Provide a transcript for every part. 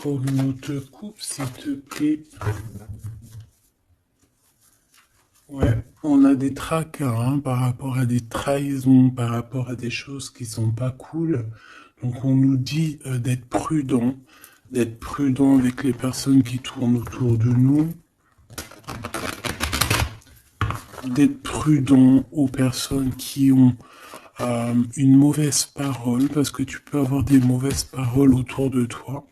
Pour notre couple, s'il te plaît. Ouais, on a des tracas hein, par rapport à des trahisons, par rapport à des choses qui sont pas cool. Donc on nous dit d'être prudent avec les personnes qui tournent autour de nous, d'être prudent aux personnes qui ont une mauvaise parole, parce que tu peux avoir des mauvaises paroles autour de toi.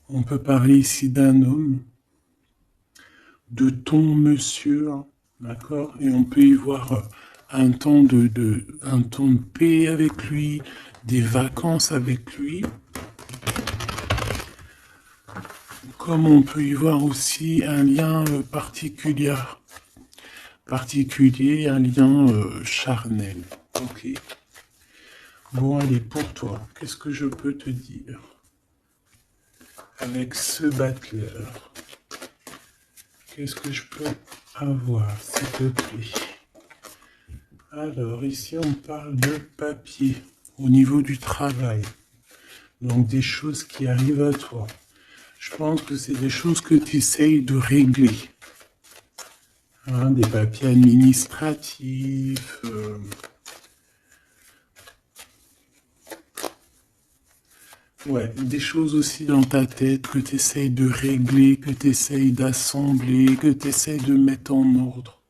On peut parler ici d'un homme, de ton monsieur, hein, d'accord? Et on peut y voir un temps de paix avec lui, des vacances avec lui. Comme on peut y voir aussi un lien particulier, un lien charnel. Ok. Bon, allez, pour toi, qu'est-ce que je peux te dire avec ce battleur? Qu'est-ce que je peux avoir, s'il te plaît? Alors, ici, on parle de papier au niveau du travail. Donc, des choses qui arrivent à toi. Je pense que c'est des choses que tu essayes de régler. Hein, des papiers administratifs. Ouais, des choses aussi dans ta tête que tu essayes de régler, que tu essayes d'assembler, que tu essayes de mettre en ordre.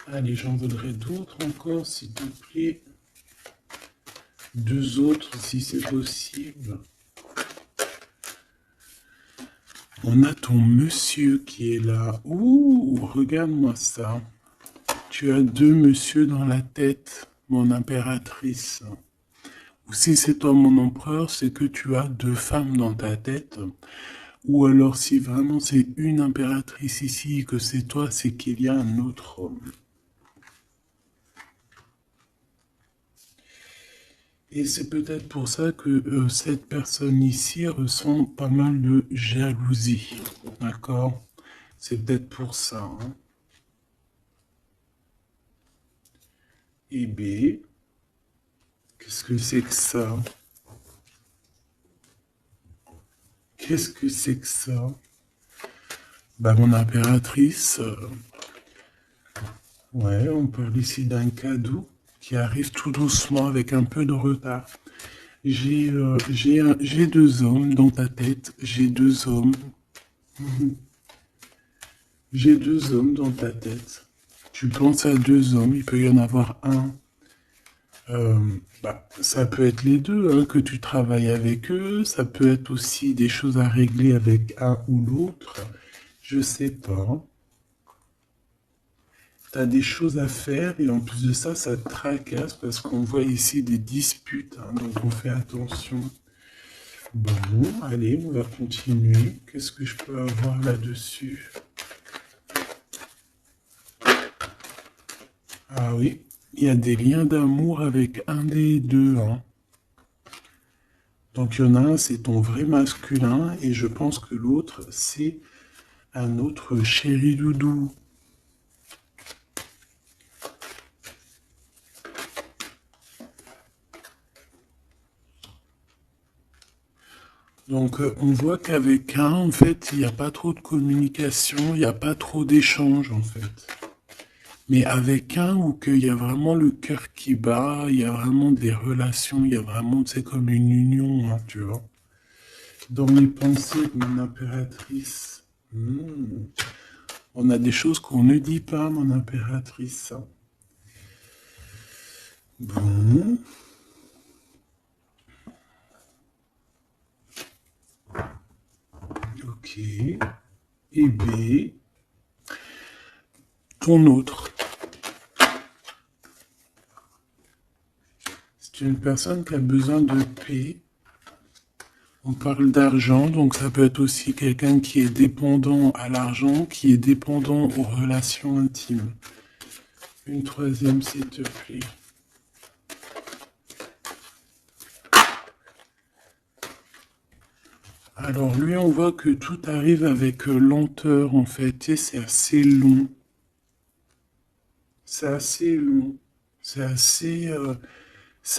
Allez, j'en voudrais d'autres encore, s'il te plaît. Deux autres, si c'est possible. On a ton monsieur qui est là. Ouh, regarde-moi ça. Tu as deux monsieur dans la tête, mon impératrice. Ou si c'est toi mon empereur, c'est que tu as deux femmes dans ta tête. Ou alors si vraiment c'est une impératrice ici et que c'est toi, c'est qu'il y a un autre homme. Et c'est peut-être pour ça que cette personne ici ressent pas mal de jalousie. D'accord? C'est peut-être pour ça. Hein. Et B, qu'est-ce que c'est que ça? Qu'est-ce que c'est que ça? Bah, mon impératrice, ouais, on parle ici d'un cadeau qui arrive tout doucement avec un peu de retard. J'ai deux hommes dans ta tête, j'ai deux hommes. J'ai deux hommes dans ta tête. Tu penses à deux hommes, il peut y en avoir un. euh, Ça peut être les deux, hein, que tu travailles avec eux. Ça peut être aussi des choses à régler avec un ou l'autre. Je sais pas. T'as des choses à faire et en plus de ça, ça te tracasse parce qu'on voit ici des disputes, hein, donc on fait attention. Bon, allez, on va continuer. Qu'est-ce que je peux avoir là-dessus? Ah oui, il y a des liens d'amour avec un des deux. Hein. Donc il y en a un, c'est ton vrai masculin et je pense que l'autre, c'est un autre chéri doudou. Donc on voit qu'avec un, en fait, il n'y a pas trop de communication, il n'y a pas trop d'échange, en fait. Mais avec un où qu'il y a vraiment le cœur qui bat, il y a vraiment des relations, il y a vraiment, c'est comme une union, hein, tu vois. Dans mes pensées, mon impératrice, on a des choses qu'on ne dit pas, mon impératrice. Bon. Ok. Et B, ton autre. C'est une personne qui a besoin de paix. On parle d'argent, donc ça peut être aussi quelqu'un qui est dépendant à l'argent, qui est dépendant aux relations intimes. Une troisième, s'il te plaît. Alors lui, on voit que tout arrive avec lenteur, en fait, et c'est assez long. C'est assez long. C'est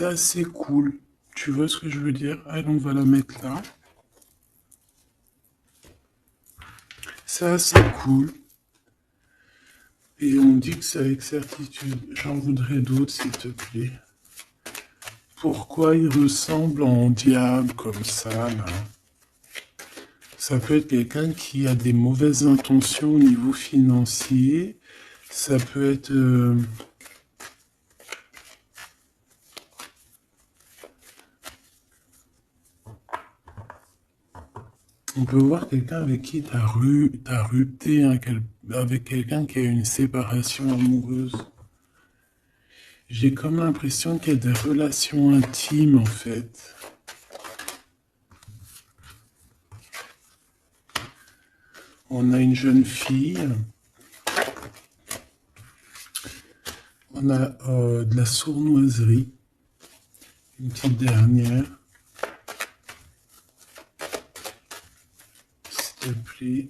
assez cool. Tu vois ce que je veux dire? Allez, on va la mettre là. Ça, c'est cool. Et on dit que c'est avec certitude. J'en voudrais d'autres, s'il te plaît. Pourquoi il ressemble en diable comme ça, là? Ça peut être quelqu'un qui a des mauvaises intentions au niveau financier. Ça peut être... on peut voir quelqu'un avec qui t'as rupté, hein, avec quelqu'un qui a une séparation amoureuse. J'ai comme l'impression qu'il y a des relations intimes, en fait. On a une jeune fille. On a de la sournoiserie. Une petite dernière. S'il te plaît.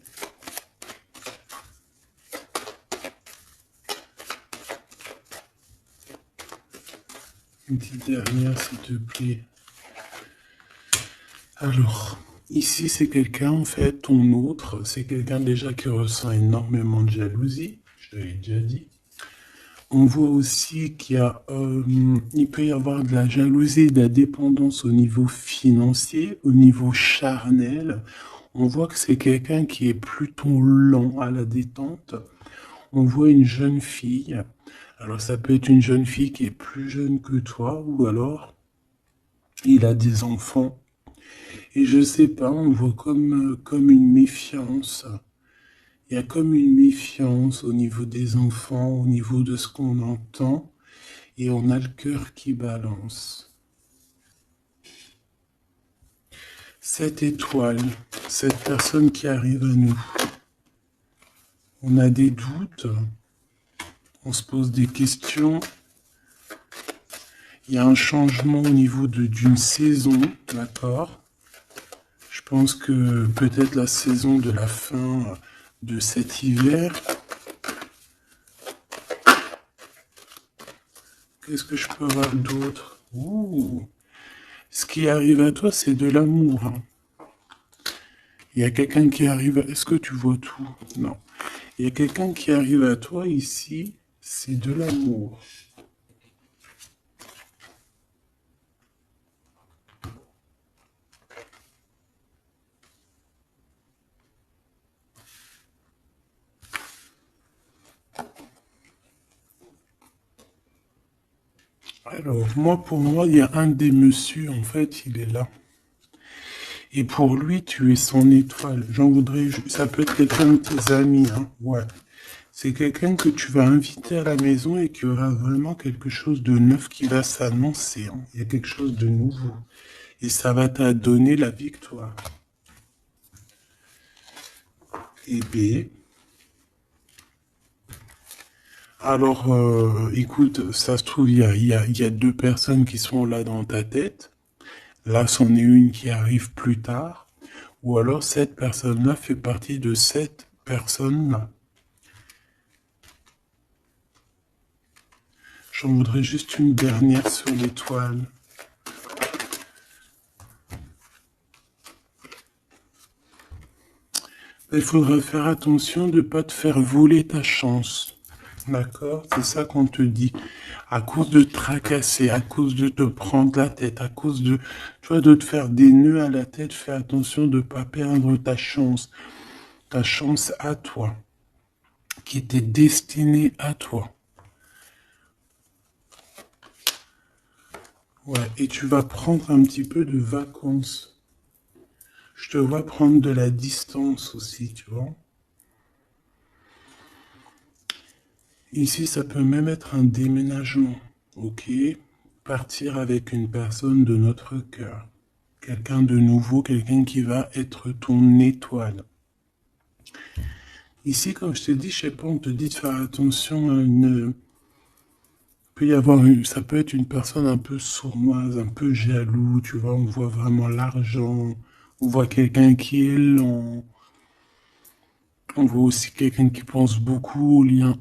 Une petite dernière, s'il te plaît. Alors, ici, c'est quelqu'un, en fait, ton autre, c'est quelqu'un déjà qui ressent énormément de jalousie. Je te l'ai déjà dit. On voit aussi il peut y avoir de la jalousie, de la dépendance au niveau financier, au niveau charnel. On voit que c'est quelqu'un qui est plutôt lent à la détente. On voit une jeune fille. Alors ça peut être une jeune fille qui est plus jeune que toi, ou alors il a des enfants. Et je sais pas, on voit comme une méfiance. Il y a comme une méfiance au niveau des enfants, au niveau de ce qu'on entend, et on a le cœur qui balance. Cette étoile, cette personne qui arrive à nous, on a des doutes, on se pose des questions, il y a un changement au niveau d'une saison, d'accord? Je pense que peut-être la saison de la fin de cet hiver. Qu'est-ce que je peux avoir d'autre? Ouh. Ce qui arrive à toi, c'est de l'amour. Hein. Il y a quelqu'un qui arrive. Est-ce que tu vois tout? Non. Il y a quelqu'un qui arrive à toi ici, c'est de l'amour. Alors, pour moi, il y a un des messieurs, en fait, il est là. Et pour lui, tu es son étoile. Ça peut être quelqu'un de tes amis, hein. Ouais. C'est quelqu'un que tu vas inviter à la maison et qu'il y aura vraiment quelque chose de neuf qui va s'annoncer. Hein. Il y a quelque chose de nouveau. Et ça va te donner la victoire. Et B. Alors, écoute, ça se trouve, il y a deux personnes qui sont là dans ta tête. Là, c'en est une qui arrive plus tard. Ou alors, cette personne-là fait partie de cette personne-là. J'en voudrais juste une dernière sur l'étoile. Il faudra faire attention de ne pas te faire voler ta chance. D'accord? C'est ça qu'on te dit. À cause de te tracasser, à cause de te prendre la tête, à cause de, tu vois, de te faire des nœuds à la tête, fais attention de ne pas perdre ta chance à toi, qui était destinée à toi. Ouais, et tu vas prendre un petit peu de vacances. Je te vois prendre de la distance aussi, tu vois. Ici, ça peut même être un déménagement, ok? Partir avec une personne de notre cœur. Quelqu'un de nouveau, quelqu'un qui va être ton étoile. Ici, comme je te dis, je sais pas, on te dit de faire attention à une... Ça peut être une personne un peu sournoise, un peu jaloux, tu vois, on voit vraiment l'argent, on voit quelqu'un qui est lent, on voit aussi quelqu'un qui pense beaucoup aux liens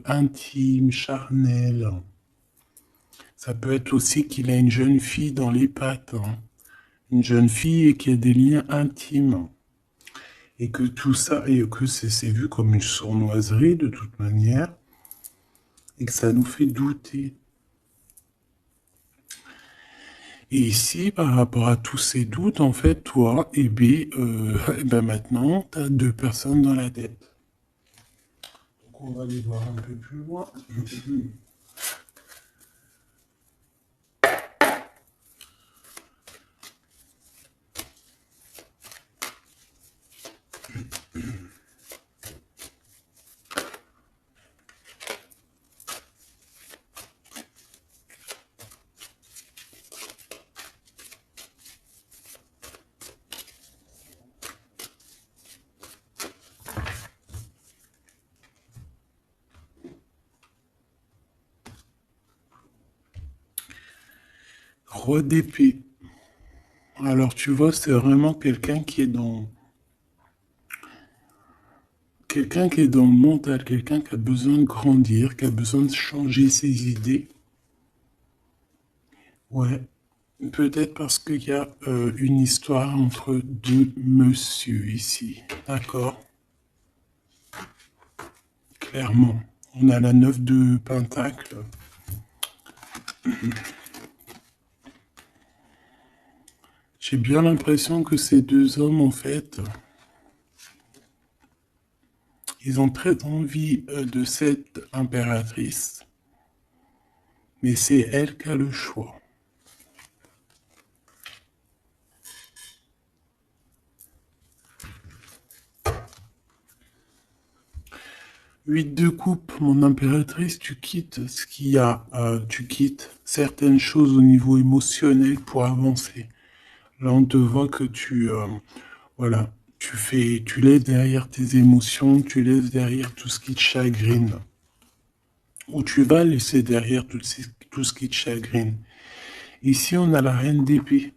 intimes, charnels. Ça peut être aussi qu'il a une jeune fille dans les pattes, hein. Une jeune fille et qui a des liens intimes. Et que tout ça, et que c'est vu comme une sournoiserie de toute manière, et que ça nous fait douter. Et ici, par rapport à tous ces doutes, en fait, toi, eh ben maintenant, tu as deux personnes dans la tête. Donc on va les voir un peu plus loin. Roi d'épée. Alors tu vois, c'est vraiment quelqu'un qui est dans le mental, quelqu'un qui a besoin de grandir, qui a besoin de changer ses idées. Ouais, peut-être parce qu'il y a une histoire entre deux monsieur ici. D'accord, clairement. On a la 9 de Pentacle. J'ai bien l'impression que ces deux hommes, en fait, ils ont très envie de cette impératrice, mais c'est elle qui a le choix. 8 de coupe, mon impératrice, tu quittes ce qu'il y a, tu quittes certaines choses au niveau émotionnel pour avancer. Là, on te voit que voilà, tu laisses derrière tes émotions, tu laisses derrière tout ce qui te chagrine. Ou tu vas laisser derrière tout ce qui te chagrine. Ici, on a la reine d'épée.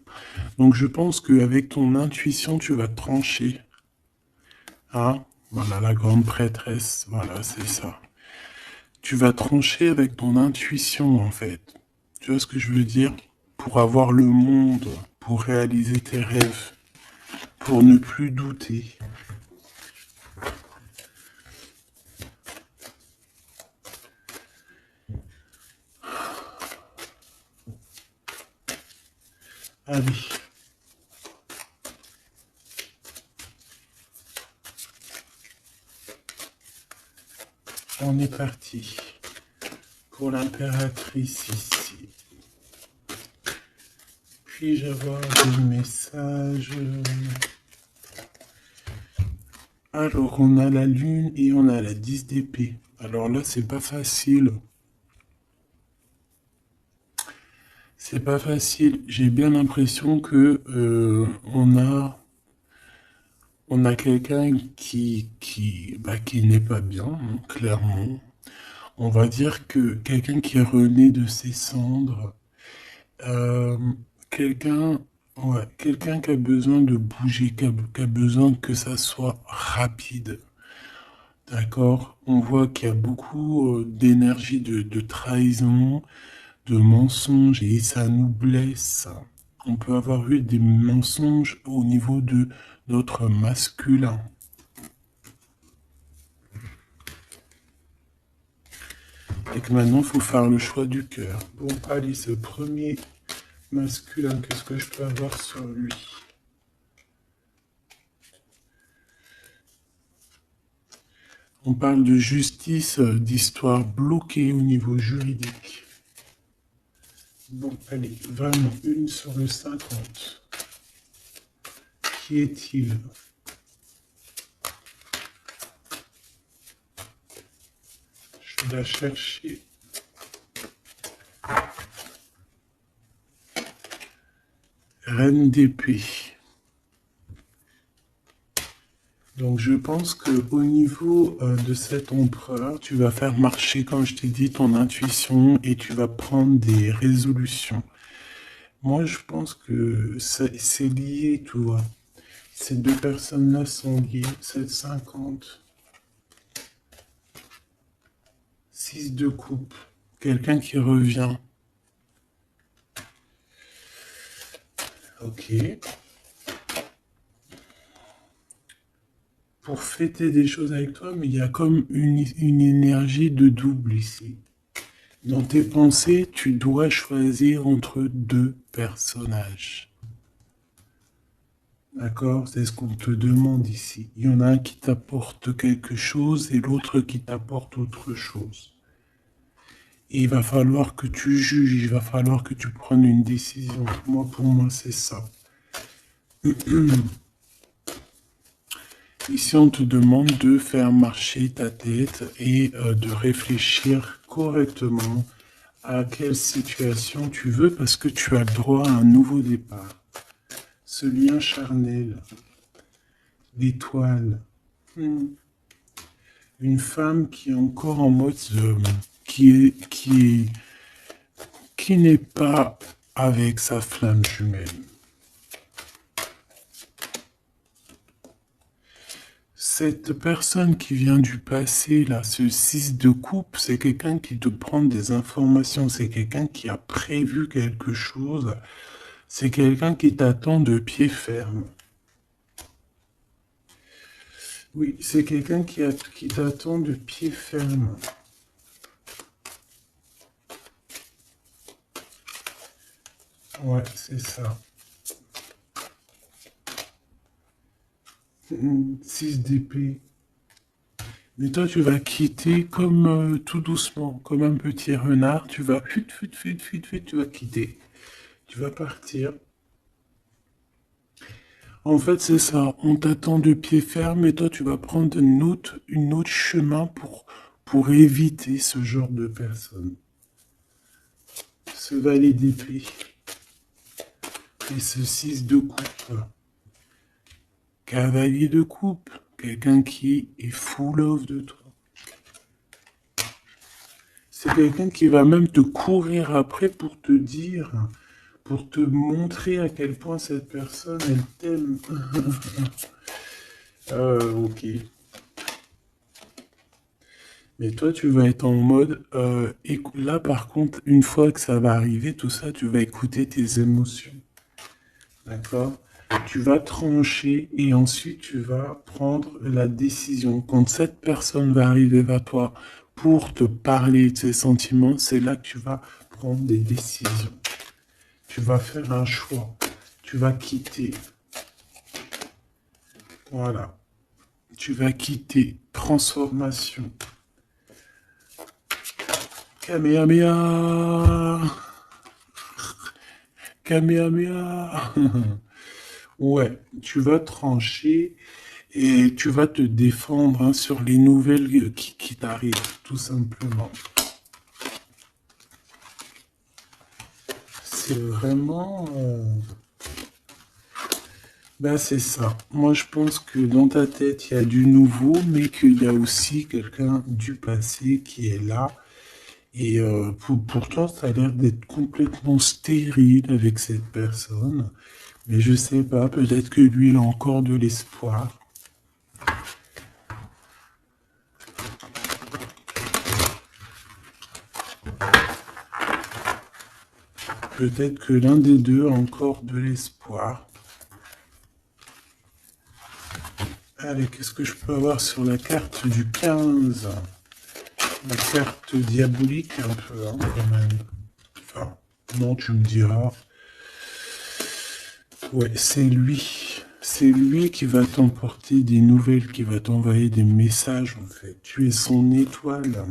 Donc, je pense qu'avec ton intuition, tu vas trancher. Hein? Voilà, la grande prêtresse. Voilà, c'est ça. Tu vas trancher avec ton intuition, en fait. Tu vois ce que je veux dire? Pour avoir le monde, pour réaliser tes rêves, pour ne plus douter. Allez. On est parti pour l'impératrice ici. Puis-je avoir des messages? Alors, on a la lune et on a la 10 d'épée. Alors là, c'est pas facile. C'est pas facile. J'ai bien l'impression que on a quelqu'un qui n'est pas bien, hein, clairement. On va dire que quelqu'un qui est rené de ses cendres, euh, quelqu'un, ouais, quelqu'un qui a besoin de bouger, qui a besoin que ça soit rapide. D'accord? On voit qu'il y a beaucoup d'énergie de trahison, de mensonges, et ça nous blesse. On peut avoir eu des mensonges au niveau de notre masculin. Et que maintenant, il faut faire le choix du cœur. Bon, allez, ce premier masculin, qu'est-ce que je peux avoir sur lui? On parle de justice, d'histoire bloquée au niveau juridique. Bon, allez, vraiment, une sur le 50. Qui est-il? Je vais la chercher. Reine d'épée. Donc je pense que au niveau de cet empereur, tu vas faire marcher, comme je t'ai dit, ton intuition et tu vas prendre des résolutions. Moi, je pense que c'est lié, tu vois. Ces deux personnes-là sont liées. 7,50. 6 de coupe. Quelqu'un qui revient. Ok. Pour fêter des choses avec toi, mais il y a comme une énergie de double ici. Dans tes pensées, tu dois choisir entre deux personnages. D'accord? C'est ce qu'on te demande ici. Il y en a un qui t'apporte quelque chose et l'autre qui t'apporte autre chose. Et il va falloir que tu juges, il va falloir que tu prennes une décision. Moi, pour moi, c'est ça. Ici, on te demande de faire marcher ta tête et de réfléchir correctement à quelle situation tu veux parce que tu as le droit à un nouveau départ. Ce lien charnel, l'étoile, une femme qui est encore en mode, qui n'est pas avec sa flamme jumelle. Cette personne qui vient du passé, là, ce 6 de coupe, c'est quelqu'un qui te prend des informations, c'est quelqu'un qui a prévu quelque chose, c'est quelqu'un qui t'attend de pied ferme. Oui, c'est quelqu'un qui t'attend de pied ferme. Ouais, c'est ça. 6 d'épée. Mais toi, tu vas quitter comme tout doucement, comme un petit renard. Tu vas tu vas quitter. Tu vas partir. En fait, c'est ça. On t'attend de pied ferme et toi, tu vas prendre une autre chemin pour éviter ce genre de personne. Ce valet d'épée et ce 6 de coupe. Cavalier de coupe. Quelqu'un qui est full of de toi. C'est quelqu'un qui va même te courir après pour te dire, pour te montrer à quel point cette personne, elle t'aime. Ok. Mais toi, tu vas être en mode, là par contre, une fois que ça va arriver, tout ça, tu vas écouter tes émotions. D'accord? Tu vas trancher et ensuite tu vas prendre la décision. Quand cette personne va arriver vers toi pour te parler de ses sentiments, c'est là que tu vas prendre des décisions. Tu vas faire un choix. Tu vas quitter. Voilà. Tu vas quitter. Transformation. Kamehameha. Kamehameha. Ouais, tu vas trancher et tu vas te défendre hein, sur les nouvelles qui t'arrivent, tout simplement. C'est vraiment... Ben c'est ça. Moi, je pense que dans ta tête, il y a du nouveau, mais qu'il y a aussi quelqu'un du passé qui est là. Et pour toi, ça a l'air d'être complètement stérile avec cette personne. Mais je sais pas, peut-être que lui, il a encore de l'espoir. Peut-être que l'un des deux a encore de l'espoir. Allez, qu'est-ce que je peux avoir sur la carte du 15? La carte diabolique un peu, hein, quand même. Enfin, non, tu me diras. Ouais, c'est lui. C'est lui qui va t'emporter des nouvelles, qui va t'envoyer des messages, en fait. Tu es son étoile.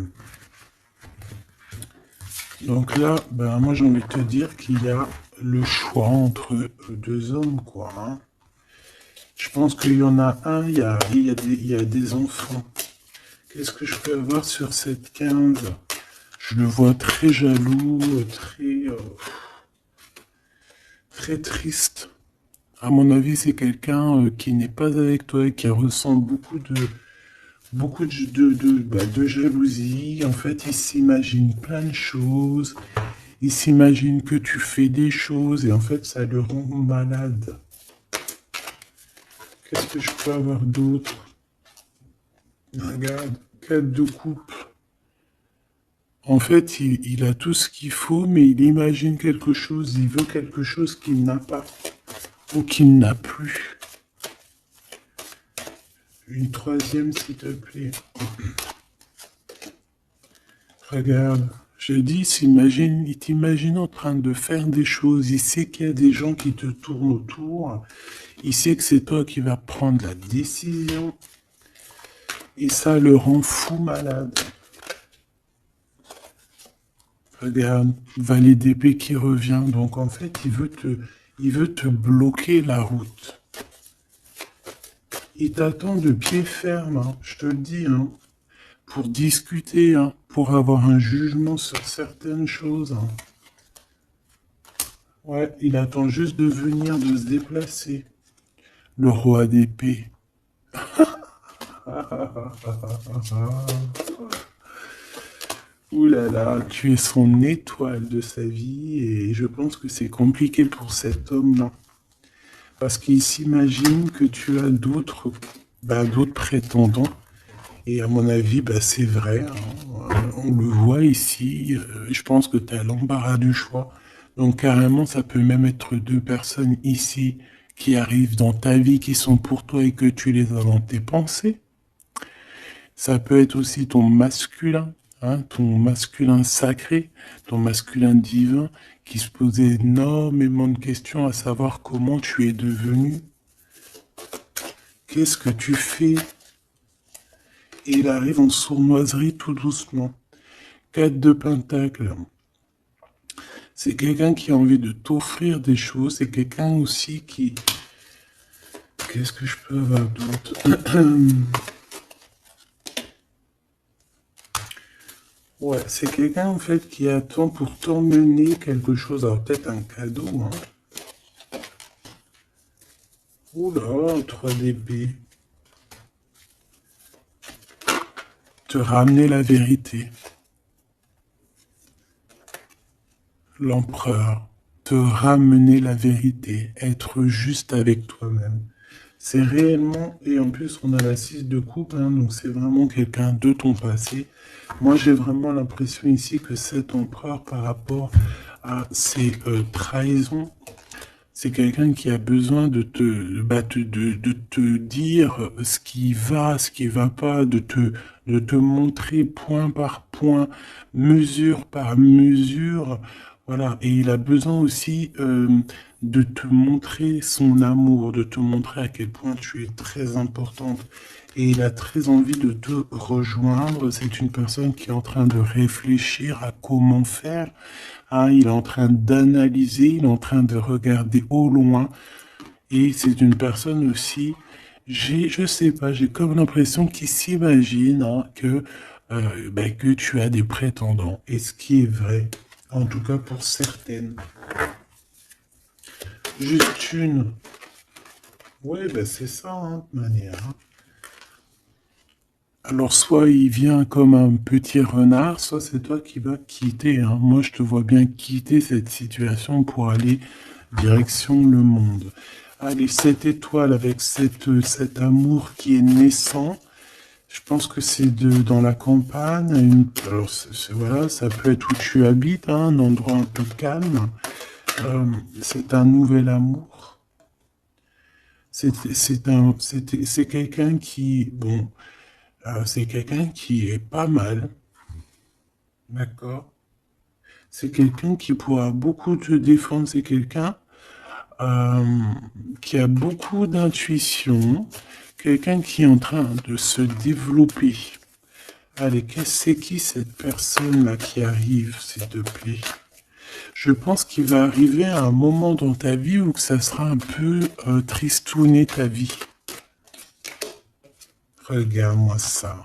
Donc là, ben, moi, j'ai envie de te dire qu'il y a le choix entre deux hommes, quoi. Hein. Je pense qu'il y en a un, il y a des enfants. Qu'est-ce que je peux avoir sur cette 15? Je le vois très jaloux, très triste. À mon avis, c'est quelqu'un qui n'est pas avec toi et qui ressent de jalousie. En fait, il s'imagine plein de choses. Il s'imagine que tu fais des choses et en fait, ça le rend malade. Qu'est-ce que je peux avoir d'autre? Regarde, 4 de coupe. En fait, il a tout ce qu'il faut, mais il imagine quelque chose, il veut quelque chose qu'il n'a pas. ou qu'il n'a plus. Une troisième, s'il te plaît. Regarde, je dis, il t'imagine en train de faire des choses, il sait qu'il y a des gens qui te tournent autour, il sait que c'est toi qui vas prendre la décision, et ça le rend fou malade. Regarde, valet d'épée qui revient, donc en fait, il veut te bloquer la route. Il t'attend de pied ferme, hein, je te le dis, hein, pour discuter, hein, pour avoir un jugement sur certaines choses. Hein. Ouais, il attend juste de venir, de se déplacer. Le roi d'épée. Ouh là là, tu es son étoile de sa vie et je pense que c'est compliqué pour cet homme-là. Parce qu'il s'imagine que tu as d'autres prétendants. Et à mon avis, c'est vrai. Hein. On le voit ici. Je pense que tu as l'embarras du choix. Donc carrément, ça peut même être deux personnes ici qui arrivent dans ta vie, qui sont pour toi et que tu les as dans tes pensées. Ça peut être aussi ton masculin, hein, ton masculin sacré, ton masculin divin, qui se posait énormément de questions à savoir comment tu es devenu. Qu'est-ce que tu fais? Et il arrive en sournoiserie tout doucement. 4 de Pentacle. C'est quelqu'un qui a envie de t'offrir des choses. C'est quelqu'un aussi qui... Qu'est-ce que je peux avoir d'autre? Ouais, c'est quelqu'un en fait qui attend pour t'emmener quelque chose. Alors peut-être un cadeau. Hein. Oula, 3 d'épée. Te ramener la vérité. L'empereur. Te ramener la vérité. Être juste avec toi-même. C'est réellement, et en plus on a la 6 de coupe, hein, donc c'est vraiment quelqu'un de ton passé. Moi j'ai vraiment l'impression ici que cet empereur par rapport à ses trahisons, c'est quelqu'un qui a besoin de te dire ce qui va pas, de te montrer point par point, mesure par mesure. Voilà, et il a besoin aussi de te montrer son amour, de te montrer à quel point tu es très importante. Et il a très envie de te rejoindre. C'est une personne qui est en train de réfléchir à comment faire. Hein, il est en train d'analyser, il est en train de regarder au loin. Et c'est une personne aussi, je sais pas, j'ai comme l'impression qu'il s'imagine hein, que tu as des prétendants. Et ce qui est vrai, en tout cas pour certaines. Juste une. Oui, c'est ça, hein, de manière. Hein. Alors, soit il vient comme un petit renard, soit c'est toi qui vas quitter. Hein. Moi, je te vois bien quitter cette situation pour aller direction le monde. Allez, cette étoile avec cet amour qui est naissant, je pense que c'est dans la campagne. Alors, voilà, ça peut être où tu habites, hein, un endroit un peu calme. C'est un nouvel amour. C'est quelqu'un qui, bon, c'est quelqu'un qui est pas mal, d'accord? C'est quelqu'un qui pourra beaucoup te défendre. C'est quelqu'un qui a beaucoup d'intuition, quelqu'un qui est en train de se développer. Allez, c'est qui cette personne-là qui arrive, s'il te plaît? Je pense qu'il va arriver à un moment dans ta vie où ça sera un peu tristouné ta vie. Regarde-moi ça.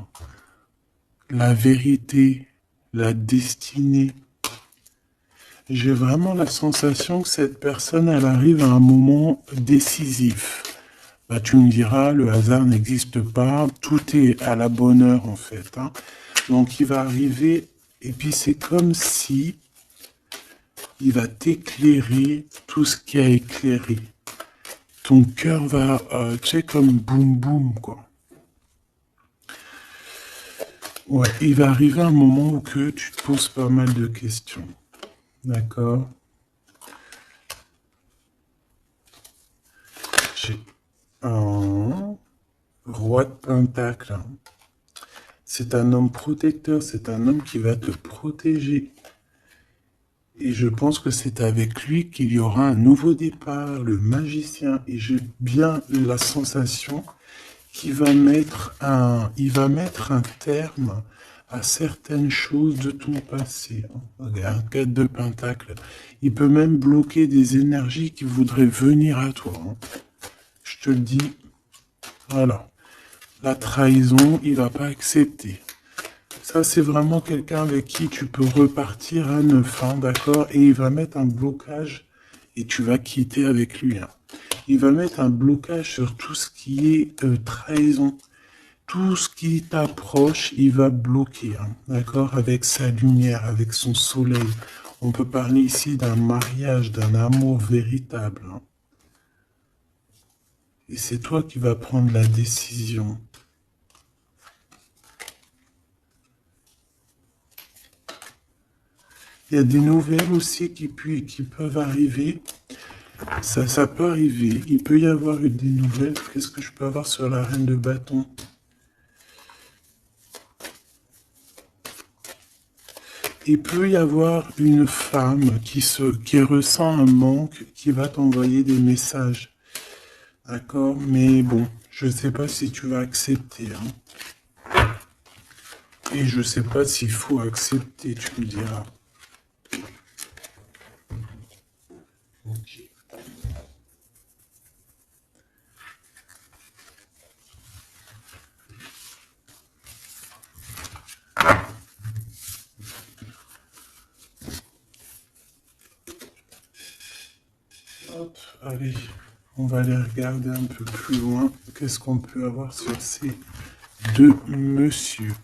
La vérité, la destinée. J'ai vraiment la sensation que cette personne, elle arrive à un moment décisif. Bah, tu me diras, le hasard n'existe pas, tout est à la bonne heure en fait. Hein. Donc il va arriver, et puis c'est comme si il va t'éclairer tout ce qui a éclairé. Ton cœur va, tu sais, comme boum boum, quoi. Ouais, il va arriver un moment où que tu te poses pas mal de questions. D'accord? j'ai un roi de pentacle. C'est un homme protecteur, c'est un homme qui va te protéger. Et je pense que c'est avec lui qu'il y aura un nouveau départ, le magicien. Et j'ai bien la sensation qu'il va il va mettre un terme à certaines choses de ton passé. Regarde, 4 de pentacle. Il peut même bloquer des énergies qui voudraient venir à toi. Je te le dis. Voilà. La trahison, il va pas accepter. Ça, c'est vraiment quelqu'un avec qui tu peux repartir à neuf, d'accord? Et il va mettre un blocage et tu vas quitter avec lui. Il va mettre un blocage sur tout ce qui est trahison. Tout ce qui t'approche, il va bloquer, d'accord? Avec sa lumière, avec son soleil. On peut parler ici d'un mariage, d'un amour véritable. Et c'est toi qui vas prendre la décision. Il y a des nouvelles aussi qui peuvent arriver. Ça peut arriver. Il peut y avoir des nouvelles. Qu'est-ce que je peux avoir sur la reine de bâton? Il peut y avoir une femme qui ressent un manque, qui va t'envoyer des messages. D'accord? Mais bon, je ne sais pas si tu vas accepter. Et je ne sais pas s'il faut accepter, tu me diras. Ok. Hop, allez, on va aller regarder un peu plus loin. Qu'est-ce qu'on peut avoir sur ces deux messieurs?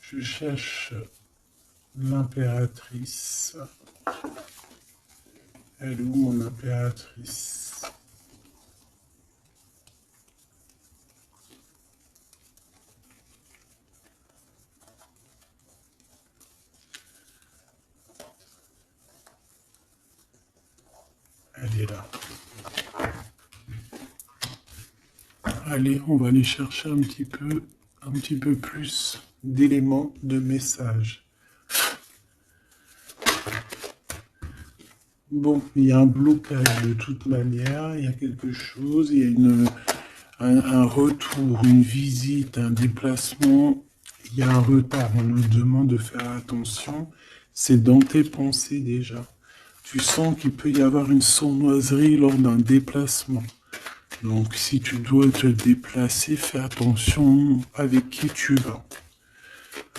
Je cherche l'impératrice. Elle est où mon impératrice? Elle est là. Allez, on va aller chercher un petit peu plus d'éléments de message. Bon, il y a un blocage de toute manière, il y a quelque chose, il y a un retour, une visite, un déplacement, il y a un retard, on nous demande de faire attention, c'est dans tes pensées déjà. Tu sens qu'il peut y avoir une sournoiserie lors d'un déplacement. Donc si tu dois te déplacer, fais attention avec qui tu vas.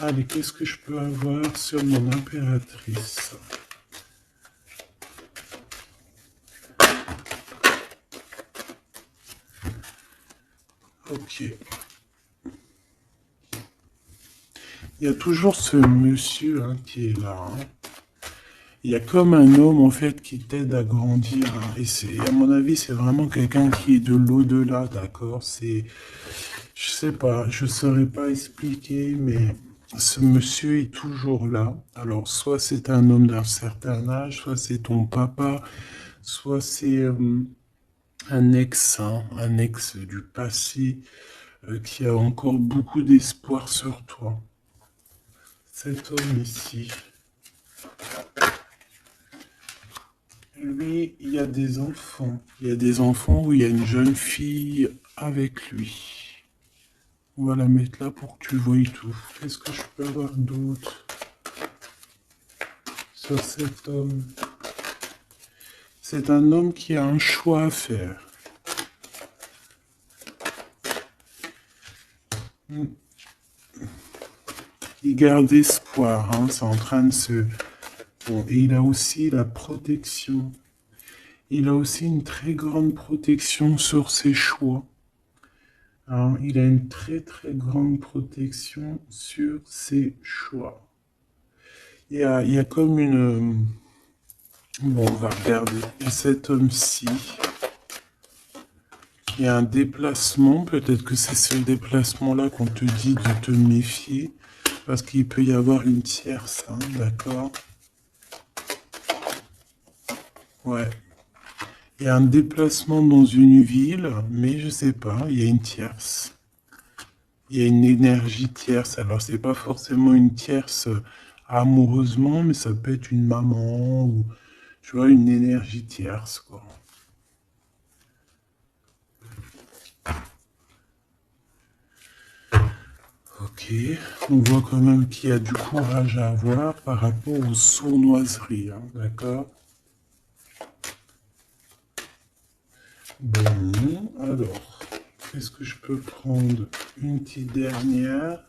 Allez, qu'est-ce que je peux avoir sur mon impératrice? Ok. Il y a toujours ce monsieur qui est là. Il y a comme un homme en fait qui t'aide à grandir. Et à mon avis, c'est vraiment quelqu'un qui est de l'au-delà, d'accord? Je sais pas, je saurais pas expliquer, mais ce monsieur est toujours là. Alors, soit c'est un homme d'un certain âge, soit c'est ton papa, soit c'est un ex du passé qui a encore beaucoup d'espoir sur toi. Cet homme ici, lui, il y a des enfants. Il y a des enfants où il y a une jeune fille avec lui. On va la mettre là pour que tu voies tout. Qu'est-ce que je peux avoir d'autre sur cet homme? C'est un homme qui a un choix à faire. Il garde espoir, c'est en train de se... Bon, et il a aussi la protection. Il a aussi une très grande protection sur ses choix. Il a une très très grande protection sur ses choix. Il y a comme une... Bon, on va regarder. Et cet homme-ci, il y a un déplacement. Peut-être que c'est ce déplacement-là qu'on te dit de te méfier. parce qu'il peut y avoir une tierce, hein, d'accord? Ouais. Il y a un déplacement dans une ville, mais je sais pas, il y a une tierce. Il y a une énergie tierce. Alors, c'est pas forcément une tierce amoureusement, mais ça peut être une maman ou, tu vois, une énergie tierce, quoi. Ok, on voit quand même qu'il y a du courage à avoir par rapport aux sournoiseries, hein, d'accord? Bon, alors, est-ce que je peux prendre une petite dernière?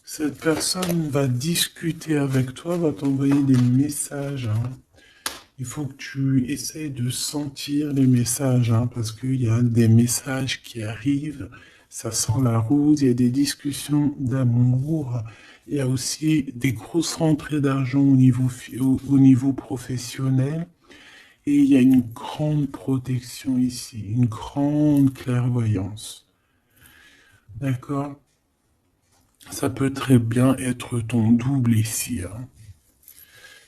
Cette personne va discuter avec toi, va t'envoyer des messages, hein. Il faut que tu essayes de sentir les messages, hein, parce qu'il y a des messages qui arrivent, ça sent la rose, il y a des discussions d'amour, il y a aussi des grosses rentrées d'argent au niveau professionnel, et il y a une grande protection ici, une grande clairvoyance. D'accord? Ça peut très bien être ton double ici, hein.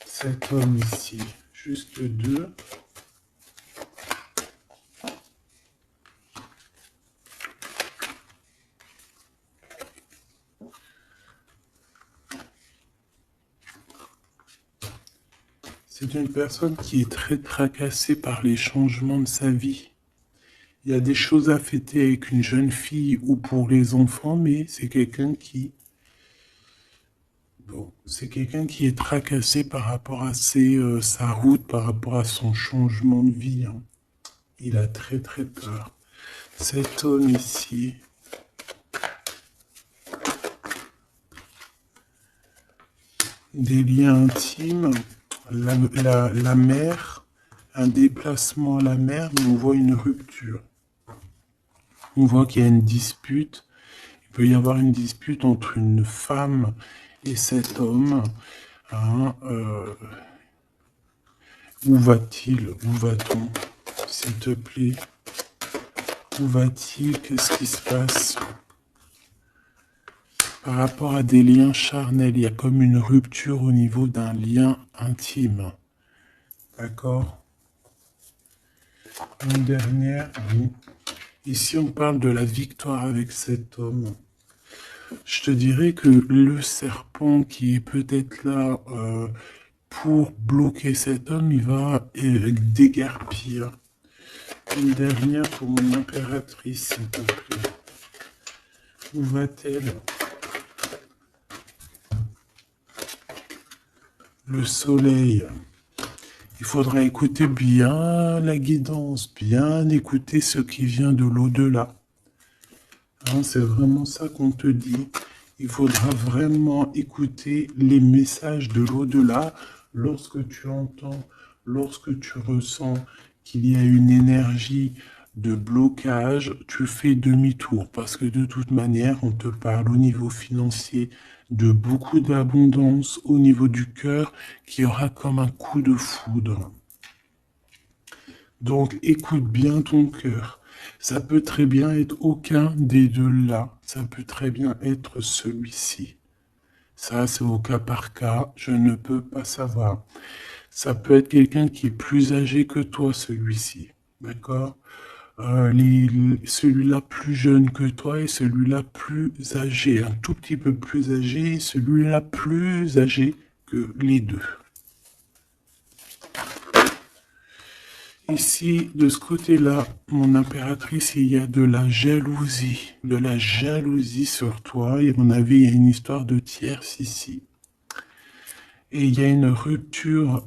Cet homme ici, juste deux. C'est une personne qui est très tracassée par les changements de sa vie. Il y a des choses à fêter avec une jeune fille ou pour les enfants, mais c'est quelqu'un qui, bon, c'est quelqu'un qui est tracassé par rapport à sa route, par rapport à son changement de vie, hein. Il a très très peur. Cet homme ici, des liens intimes, la mer, un déplacement à la mer, mais on voit une rupture. On voit qu'il y a une dispute. Il peut y avoir une dispute entre une femme et cet homme. Hein, où va-t-il? Où va-t-on? S'il te plaît. Où va-t-il? Qu'est-ce qui se passe? Par rapport à des liens charnels, il y a comme une rupture au niveau d'un lien intime. D'accord? Une dernière. Oui. Ici, on parle de la victoire avec cet homme. Je te dirais que le serpent qui est peut-être là pour bloquer cet homme, il va déguerpir. Une dernière pour mon impératrice, s'il te plaît. Où va-t-elle? Le soleil. Il faudra écouter bien la guidance, bien écouter ce qui vient de l'au-delà. Hein, c'est vraiment ça qu'on te dit. Il faudra vraiment écouter les messages de l'au-delà lorsque tu entends, lorsque tu ressens qu'il y a une énergie de blocage, tu fais demi-tour parce que de toute manière, on te parle au niveau financier de beaucoup d'abondance, au niveau du cœur, qui aura comme un coup de foudre. Donc écoute bien ton cœur. Ça peut très bien être aucun des deux là. Ça peut très bien être celui-ci. Ça, c'est au cas par cas. Je ne peux pas savoir. Ça peut être quelqu'un qui est plus âgé que toi, celui-ci. D'accord? Celui-là plus jeune que toi et celui-là plus âgé. Un tout petit peu plus âgé et celui-là plus âgé que les deux. Ici, de ce côté-là, mon impératrice, il y a de la jalousie sur toi. Et à mon avis, il y a une histoire de tierce ici. Et il y a une rupture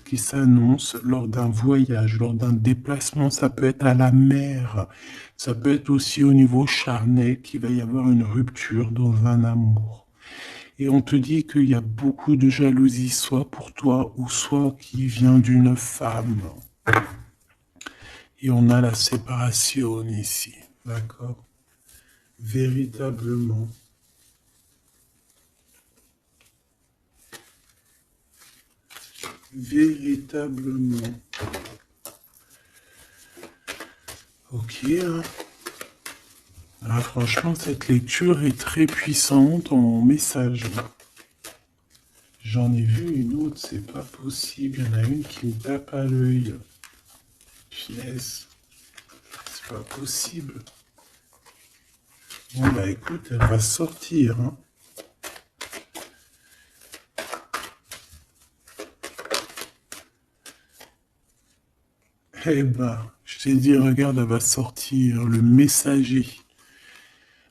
qui s'annonce lors d'un voyage, lors d'un déplacement. Ça peut être à la mer, ça peut être aussi au niveau charnel qu'il va y avoir une rupture dans un amour. Et on te dit qu'il y a beaucoup de jalousie, soit pour toi ou soit qui vient d'une femme. Et on a la séparation ici, d'accord? Véritablement. Véritablement. Ok, hein? Ah, franchement, cette lecture est très puissante en message. J'en ai vu une autre, c'est pas possible. Il y en a une qui me tape à l'œil. Punaise, c'est pas possible. Bon, bah écoute, elle va sortir. Hein. Eh ben, je t'ai dit, regarde, elle va sortir le messager.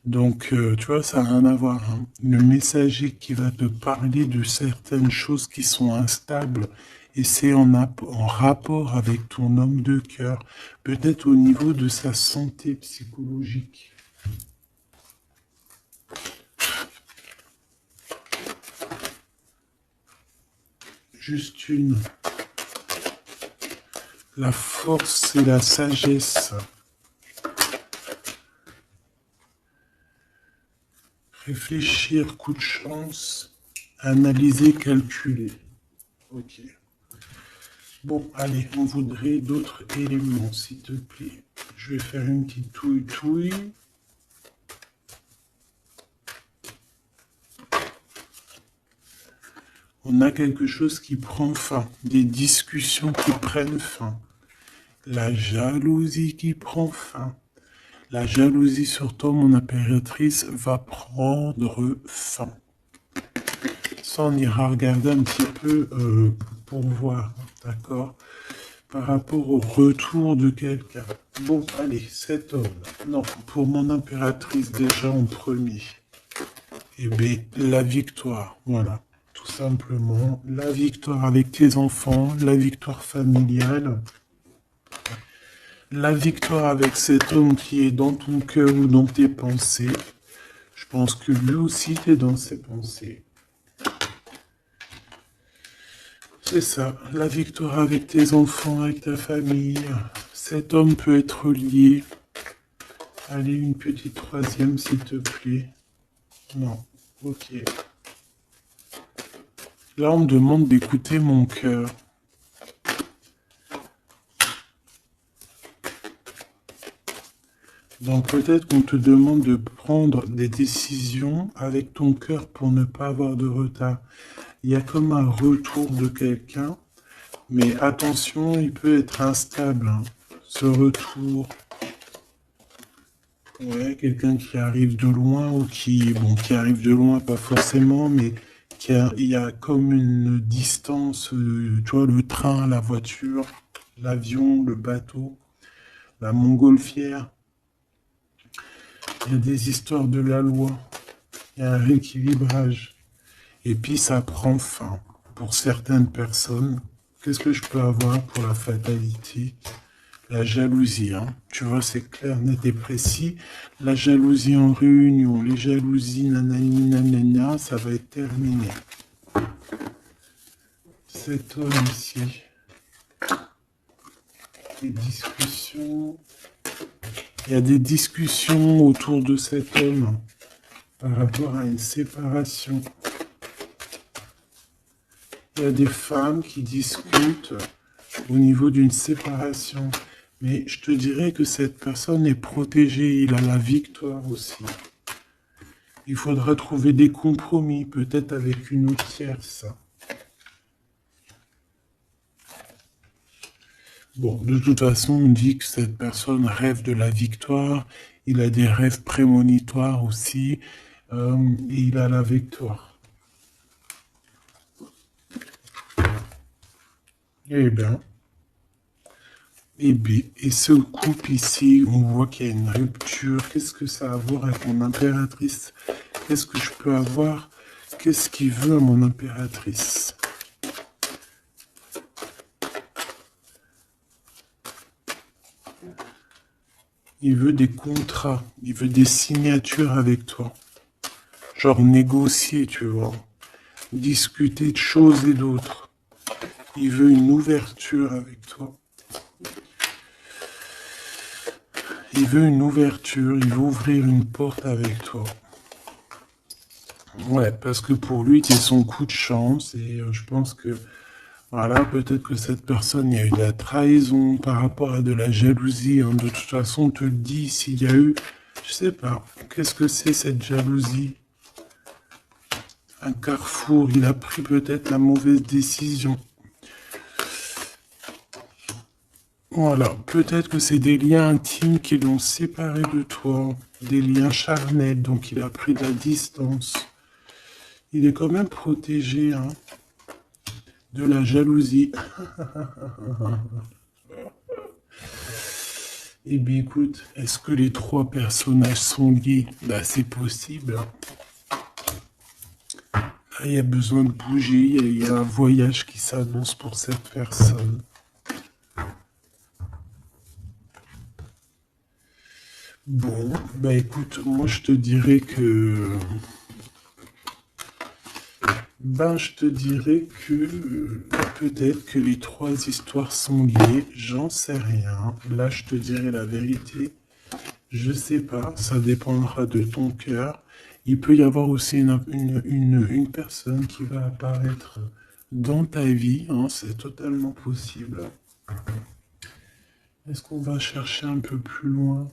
Donc, tu vois, ça n'a rien à voir. Hein. Le messager qui va te parler de certaines choses qui sont instables et c'est en rapport avec ton homme de cœur, peut-être au niveau de sa santé psychologique. Juste une. La force et la sagesse. Réfléchir, coup de chance, analyser, calculer. Ok. Bon, allez, on voudrait d'autres éléments, s'il te plaît. Je vais faire une petite touille-touille. On a quelque chose qui prend fin, des discussions qui prennent fin. La jalousie qui prend fin. La jalousie sur toi, mon impératrice, va prendre fin. Ça, on ira regarder un petit peu pour voir, d'accord? Par rapport au retour de quelqu'un. Bon, allez, cet homme. Non, pour mon impératrice, déjà en premier. Eh bien, la victoire, voilà. Tout simplement, la victoire avec tes enfants, la victoire familiale. La victoire avec cet homme qui est dans ton cœur ou dans tes pensées. Je pense que lui aussi est dans ses pensées. C'est ça, la victoire avec tes enfants, avec ta famille. Cet homme peut être lié. Allez, une petite troisième, s'il te plaît. Non, ok. Là, on me demande d'écouter mon cœur. Donc peut-être qu'on te demande de prendre des décisions avec ton cœur pour ne pas avoir de retard. Il y a comme un retour de quelqu'un, mais attention, il peut être instable, hein, ce retour. Ouais, quelqu'un qui arrive de loin ou qui arrive de loin, pas forcément, mais il y a comme une distance, tu vois, le train, la voiture, l'avion, le bateau, la montgolfière. Il y a des histoires de la loi, il y a un rééquilibrage. Et puis ça prend fin. Pour certaines personnes, qu'est-ce que je peux avoir pour la fatalité? La jalousie, hein. Tu vois, c'est clair, net et précis. La jalousie en réunion, les jalousies, nanani, nanana, ça va être terminé. Cet homme ici, des discussions. Il y a des discussions autour de cet homme par rapport à une séparation. Il y a des femmes qui discutent au niveau d'une séparation. Mais je te dirais que cette personne est protégée, il a la victoire aussi. Il faudra trouver des compromis, peut-être avec une autre tierce. Bon, de toute façon, on dit que cette personne rêve de la victoire, il a des rêves prémonitoires aussi, et il a la victoire. Eh bien... Et ce couple ici, on voit qu'il y a une rupture. Qu'est-ce que ça a à voir avec mon impératrice? Qu'est-ce que je peux avoir? Qu'est-ce qu'il veut à mon impératrice? Il veut des contrats, il veut des signatures avec toi. Genre négocier, tu vois. Discuter de choses et d'autres. Il veut une ouverture avec toi. Il veut une ouverture, il veut ouvrir une porte avec toi. Ouais, parce que pour lui, tu es son coup de chance et je pense que, voilà, peut-être que cette personne, il y a eu de la trahison par rapport à de la jalousie. Hein. De toute façon, on te le dit, s'il y a eu Je sais pas. Qu'est-ce que c'est cette jalousie? Un carrefour, il a pris peut-être la mauvaise décision. Voilà, peut-être que c'est des liens intimes qui l'ont séparé de toi, des liens charnels, donc il a pris de la distance. Il est quand même protégé hein, de la jalousie. Eh bien écoute, est-ce que les trois personnages sont liés? Bah c'est possible. Là, il y a besoin de bouger, il y a un voyage qui s'annonce pour cette personne. Bon, bah écoute, moi je te dirais que... je te dirais que peut-être que les trois histoires sont liées, j'en sais rien. Là, je te dirai la vérité. Je sais pas, ça dépendra de ton cœur. Il peut y avoir aussi une personne qui va apparaître dans ta vie, hein, c'est totalement possible. Est-ce qu'on va chercher un peu plus loin?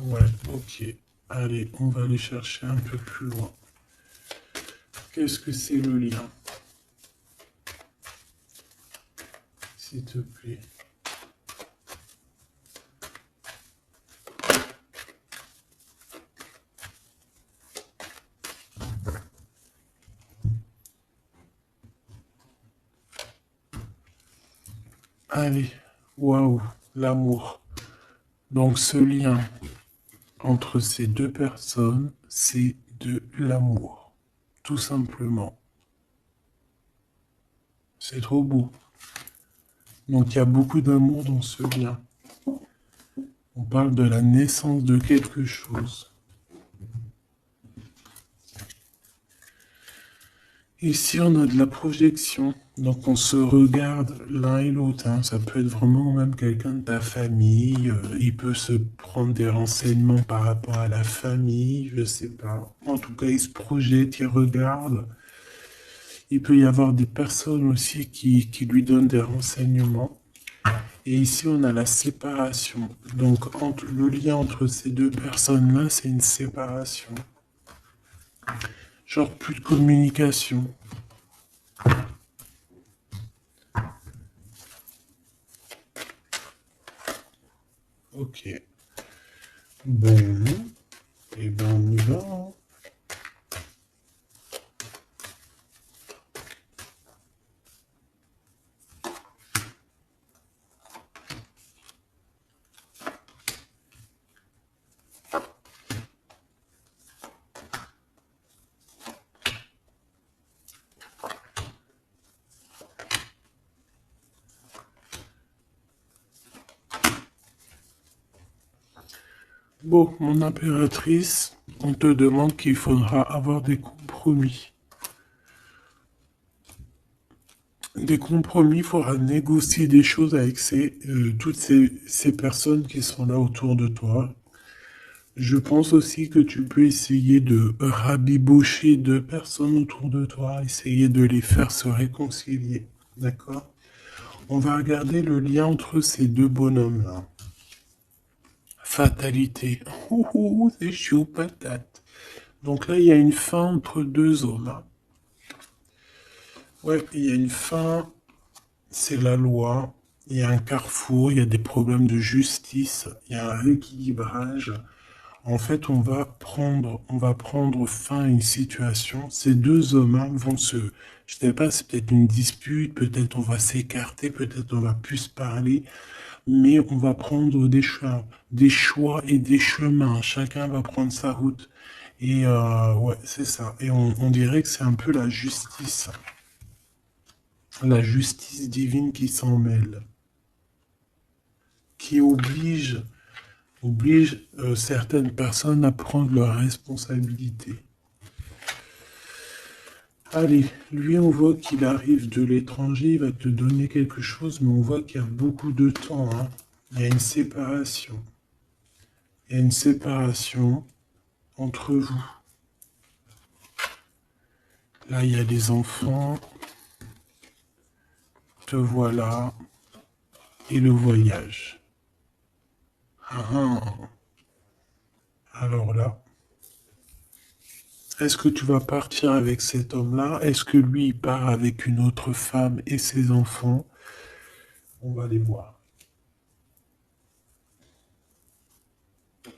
Ouais, ok. Allez, on va aller chercher un peu plus loin. Qu'est-ce que c'est le lien? S'il te plaît. Allez, waouh, l'amour. Donc ce lien entre ces deux personnes, c'est de l'amour. Tout simplement. C'est trop beau. Donc il y a beaucoup d'amour dans ce lien. On parle de la naissance de quelque chose. Ici, on a de la projection. Donc on se regarde l'un et l'autre. Hein. Ça peut être vraiment même quelqu'un de ta famille. Il peut se prendre des renseignements par rapport à la famille. Je sais pas. En tout cas, il se projette, il regarde. Il peut y avoir des personnes aussi qui lui donnent des renseignements. Et ici, on a la séparation. Donc, le lien entre ces deux personnes-là, c'est une séparation. Genre, plus de communication. Ok. Bon. Et ben, on y va. Hein. Bon, mon impératrice, on te demande qu'il faudra avoir des compromis. Des compromis, il faudra négocier des choses avec toutes ces personnes qui sont là autour de toi. Je pense aussi que tu peux essayer de rabibocher deux personnes autour de toi, essayer de les faire se réconcilier. D'accord? On va regarder le lien entre ces deux bonhommes-là. Fatalité. Ouh, ouh, c'est chaud patate. Donc là, il y a une fin entre deux hommes. Hein. Ouais, il y a une fin, c'est la loi. Il y a un carrefour, il y a des problèmes de justice, il y a un rééquilibrage. En fait, on va prendre fin à une situation. Ces deux hommes hein, vont je sais pas, c'est peut-être une dispute, peut-être on va s'écarter, peut-être on va plus se parler, mais on va prendre des choix et des chemins. Chacun va prendre sa route. Et ouais, c'est ça. Et on dirait que c'est un peu la justice divine qui s'en mêle, qui oblige certaines personnes à prendre leurs responsabilités. Allez, lui, on voit qu'il arrive de l'étranger, il va te donner quelque chose, mais on voit qu'il y a beaucoup de temps. Hein. Il y a une séparation. Il y a une séparation entre vous. Là, il y a des enfants. Te voilà. Et le voyage. Ah, ah. Alors là, est-ce que tu vas partir avec cet homme-là? Est-ce que lui, il part avec une autre femme et ses enfants? On va les voir.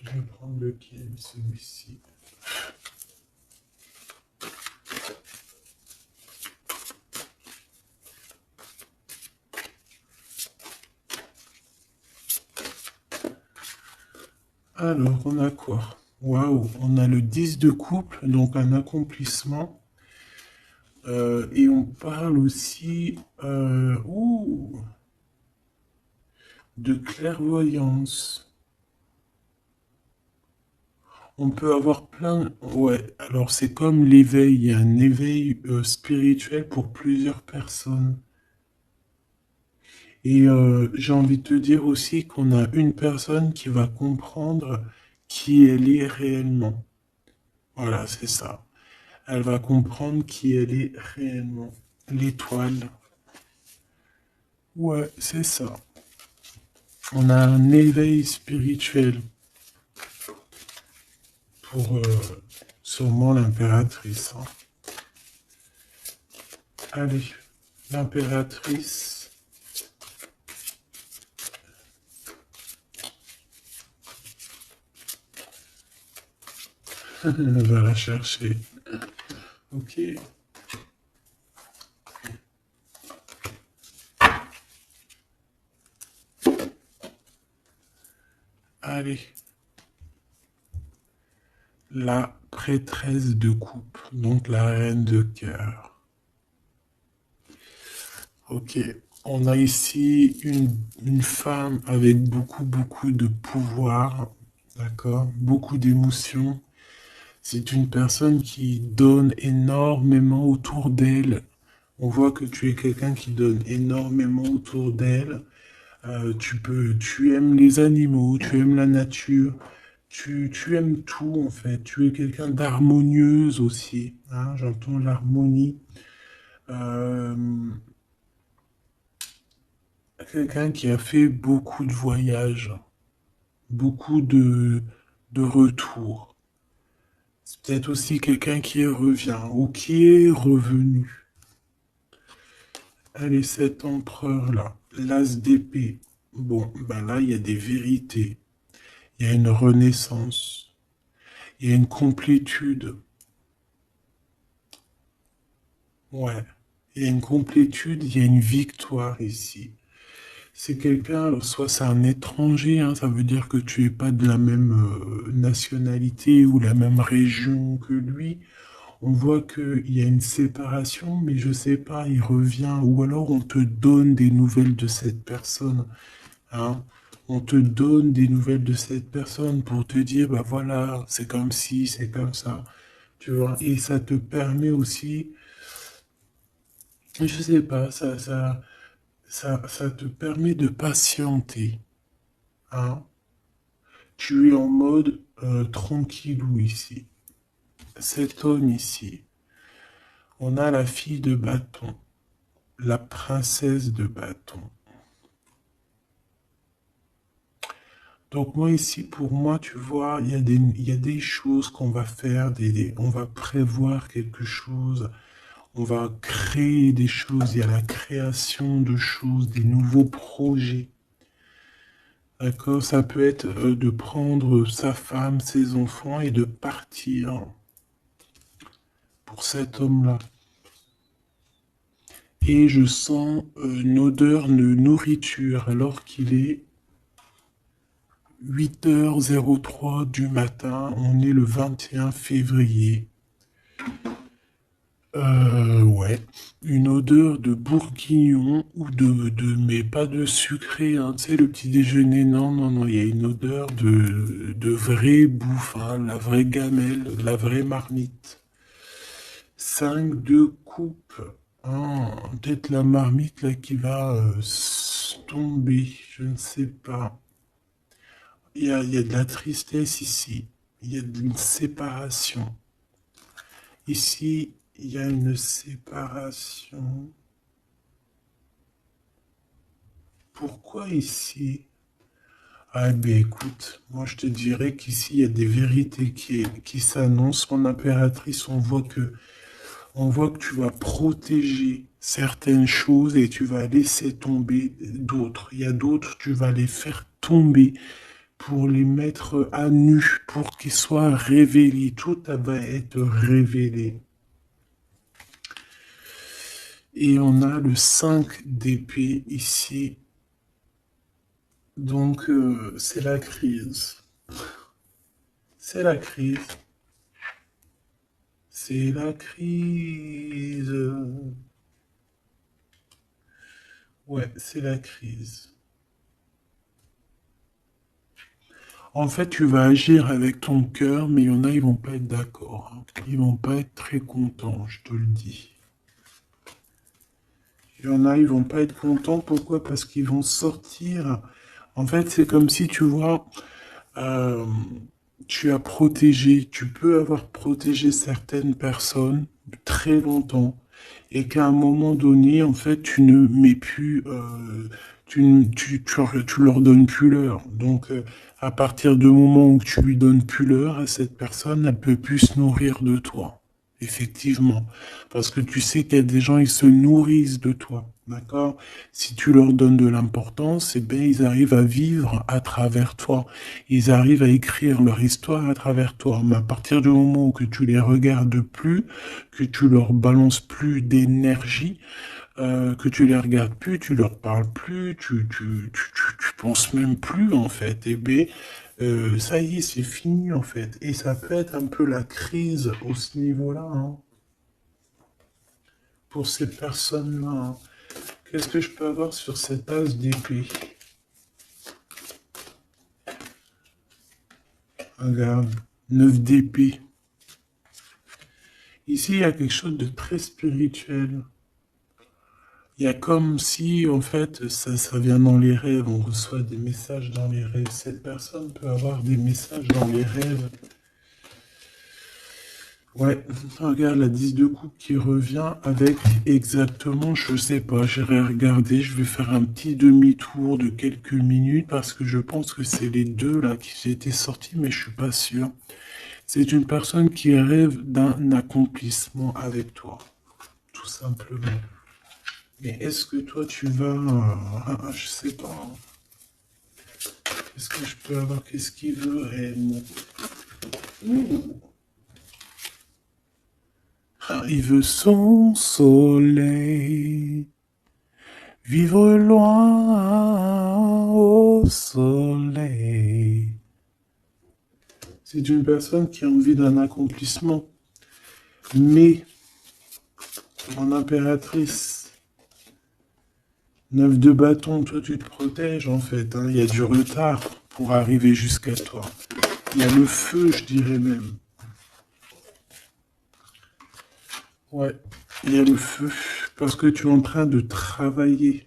Je vais prendre lequel, celui-ci. Alors, on a quoi? Waouh, on a le 10 de couple, donc un accomplissement. Et on parle aussi de clairvoyance. On peut avoir plein... Ouais, alors c'est comme l'éveil, il y a un éveil spirituel pour plusieurs personnes. Et j'ai envie de te dire aussi qu'on a une personne qui va comprendre qui elle est réellement. Voilà, c'est ça. Elle va comprendre qui elle est réellement. L'étoile. Ouais, c'est ça. On a un éveil spirituel pour sûrement l'impératrice, hein. Allez, l'impératrice. Elle va la chercher. Ok. Allez. La prêtresse de coupe, donc la reine de cœur. Ok. On a ici une femme avec beaucoup de pouvoir, d'accord? Beaucoup d'émotions. C'est une personne qui donne énormément autour d'elle. On voit que tu es quelqu'un qui donne énormément autour d'elle. Tu aimes les animaux, tu aimes la nature, tu aimes tout en fait. Tu es quelqu'un d'harmonieuse aussi, hein, j'entends l'harmonie. Euh, Quelqu'un qui a fait beaucoup de voyages, beaucoup de retours. C'est peut-être aussi quelqu'un qui revient ou qui est revenu. Allez, cet empereur-là, l'as d'épée. Bon, ben là, il y a des vérités. Il y a une renaissance. Il y a une complétude. Ouais. Il y a une complétude, il y a une victoire ici. C'est quelqu'un, alors soit c'est un étranger, hein, ça veut dire que tu n'es pas de la même nationalité ou la même région que lui. On voit qu'il y a une séparation, mais je sais pas, il revient, ou alors on te donne des nouvelles de cette personne, hein. On te donne des nouvelles de cette personne pour te dire, bah voilà, c'est comme ci, c'est comme ça, tu vois. Et ça te permet aussi, je sais pas, ça te permet de patienter, hein. Tu es en mode tranquillou ici. Cet homme ici, on a la fille de bâton, la princesse de bâton. Donc moi ici, pour moi, tu vois, il y a des choses qu'on va faire, on va prévoir quelque chose, on va créer des choses, il y a la création de choses, des nouveaux projets. D'accord? Ça peut être de prendre sa femme, ses enfants et de partir pour cet homme-là. Et je sens une odeur de nourriture alors qu'il est 8h03 du matin. On est le 21 février. Ouais. Une odeur de bourguignon ou mais pas de sucré, hein. Tu sais, le petit déjeuner, non, non, non, il y a une odeur de vraie bouffe, hein, la vraie gamelle, la vraie marmite. 5 de coupe. Ah, peut-être la marmite là qui va tomber, je ne sais pas. Il y a de la tristesse ici. Il y a une séparation. Ici, il y a une séparation. Pourquoi ici? Ah ben écoute, moi je te dirais qu'ici il y a des vérités qui s'annoncent. Mon impératrice, on voit que tu vas protéger certaines choses et tu vas laisser tomber d'autres. Il y a d'autres, tu vas les faire tomber pour les mettre à nu, pour qu'ils soient révélés. Tout va être révélé. Et on a le 5 d'épée ici. Donc, c'est la crise. C'est la crise. C'est la crise. Ouais, c'est la crise. En fait, tu vas agir avec ton cœur, mais il y en a, ils vont pas être d'accord, hein. Ils vont pas être très contents, je te le dis. Il y en a, ils vont pas être contents. Pourquoi? Parce qu'ils vont sortir. En fait, c'est comme si, tu vois, euh, tu as protégé, tu peux avoir protégé certaines personnes très longtemps et qu'à un moment donné, en fait, tu ne mets plus, tu leur donnes plus l'heure. Donc, à partir du moment où tu lui donnes plus l'heure à cette personne, elle peut plus se nourrir de toi. Effectivement. Parce que tu sais qu'il y a des gens, ils se nourrissent de toi. D'accord? Si tu leur donnes de l'importance, eh bien, ils arrivent à vivre à travers toi. Ils arrivent à écrire leur histoire à travers toi. Mais à partir du moment où que tu les regardes plus, que tu leur balances plus d'énergie, que tu les regardes plus, tu leur parles plus, tu penses même plus en fait. Et bien, ça y est, c'est fini en fait. Et ça peut être un peu la crise au ce niveau-là, hein, pour ces personnes-là, hein. Qu'est-ce que je peux avoir sur cette as d'épée? Regarde, 9 d'épée. Ici, il y a quelque chose de très spirituel. Il y a comme si, en fait, ça vient dans les rêves, on reçoit des messages dans les rêves. Cette personne peut avoir des messages dans les rêves. Ouais, regarde la 10 de coupe qui revient avec exactement, je sais pas, j'irai regarder, je vais faire un petit demi-tour de quelques minutes parce que je pense que c'est les deux là qui étaient sortis, mais je suis pas sûr. C'est une personne qui rêve d'un accomplissement avec toi, tout simplement. Mais est-ce que toi tu vas, je sais pas, est-ce que je peux avoir, qu'est-ce qu'il veut réellement? Ah, il veut son soleil, vivre loin au soleil. C'est une personne qui a envie d'un accomplissement. Mais, mon impératrice, 9 de bâton, toi tu te protèges en fait, hein. Il y a du retard pour arriver jusqu'à toi. Il y a le feu, je dirais même. Ouais, il y a le feu, parce que tu es en train de travailler.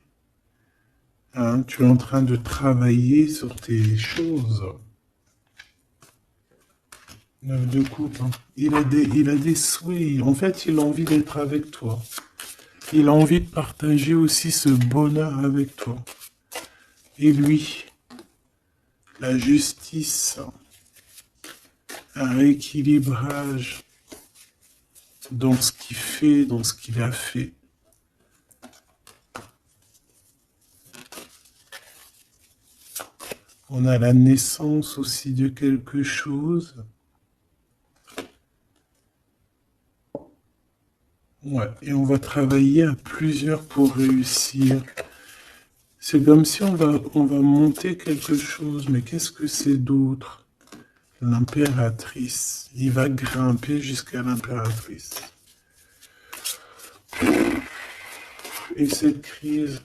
Hein, tu es en train de travailler sur tes choses. 9 de coupe, hein. Il a des souhaits. En fait, il a envie d'être avec toi. Il a envie de partager aussi ce bonheur avec toi. Et lui, la justice, un rééquilibrage dans ce qu'il fait, dans ce qu'il a fait. On a la naissance aussi de quelque chose. Ouais, et on va travailler à plusieurs pour réussir. C'est comme si on va monter quelque chose, mais qu'est-ce que c'est d'autre? L'impératrice. Il va grimper jusqu'à l'impératrice. Et cette crise,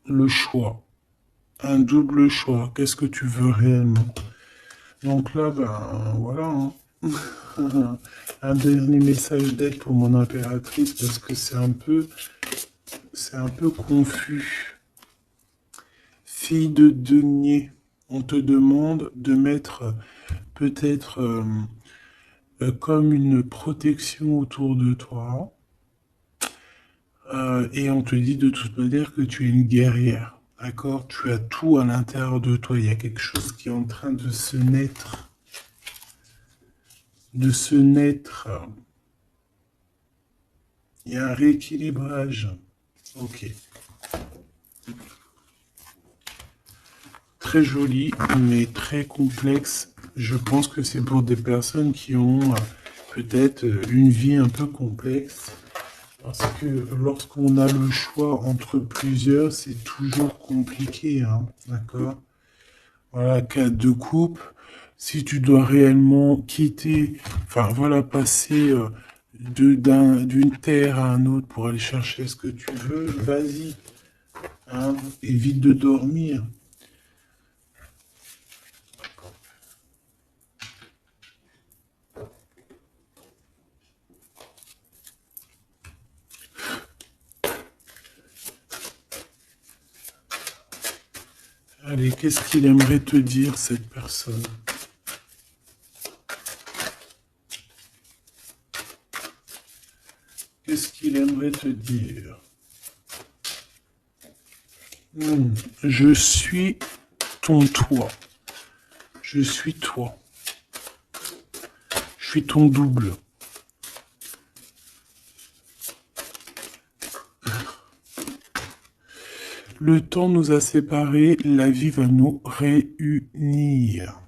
le choix. Un double choix. Qu'est-ce que tu veux réellement? Donc là, ben voilà, hein. Un dernier message d'aide pour mon impératrice parce que c'est un peu confus. Fille de denier, on te demande de mettre peut-être comme une protection autour de toi. Et on te dit de toute manière que tu es une guerrière. D'accord? Tu as tout à l'intérieur de toi. Il y a quelque chose qui est en train de se naître. De se naître. Il y a un rééquilibrage. Ok. Très joli, mais très complexe. Je pense que c'est pour des personnes qui ont peut-être une vie un peu complexe. Parce que lorsqu'on a le choix entre plusieurs, c'est toujours compliqué, hein, d'accord? Voilà, cas de couple, si tu dois réellement quitter, enfin voilà, passer d'une terre à un autre pour aller chercher ce que tu veux, vas-y, hein, évite de dormir. Allez, qu'est-ce qu'il aimerait te dire, cette personne? Qu'est-ce qu'il aimerait te dire? Je suis ton toi. Je suis toi. Je suis ton double. Le temps nous a séparés, la vie va nous réunir.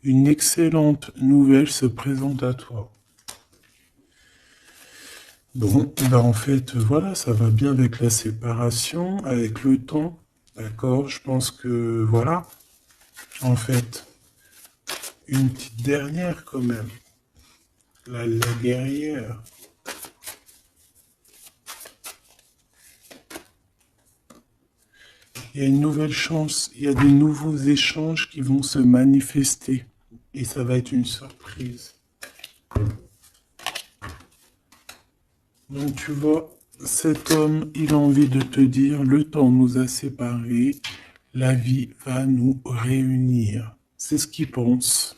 Une excellente nouvelle se présente à toi. Bon, ben en fait, voilà, ça va bien avec la séparation, avec le temps, d'accord? Je pense que, voilà, en fait, une petite dernière quand même, la guerrière. Il y a une nouvelle chance, il y a des nouveaux échanges qui vont se manifester, et ça va être une surprise. Donc tu vois, cet homme, il a envie de te dire, le temps nous a séparés, la vie va nous réunir. C'est ce qu'il pense.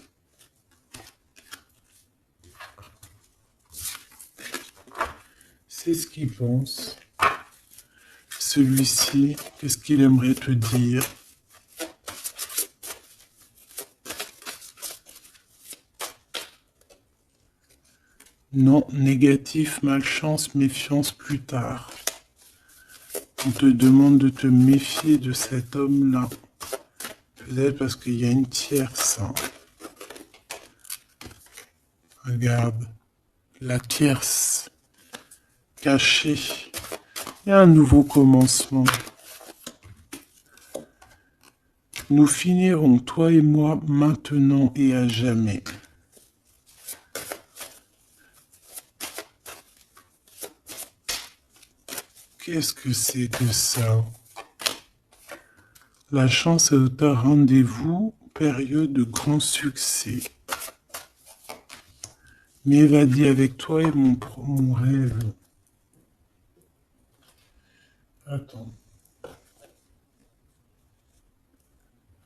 C'est ce qu'il pense. Celui-ci, qu'est-ce qu'il aimerait te dire? Non, négatif, malchance, méfiance plus tard. On te demande de te méfier de cet homme-là. Peut-être parce qu'il y a une tierce. Hein. Regarde, la tierce, cachée. Il y a un nouveau commencement. Nous finirons, toi et moi, maintenant et à jamais. Qu'est-ce que c'est que ça? La chance est au rendez-vous, période de grand succès. M'évader avec toi est mon rêve. Attends.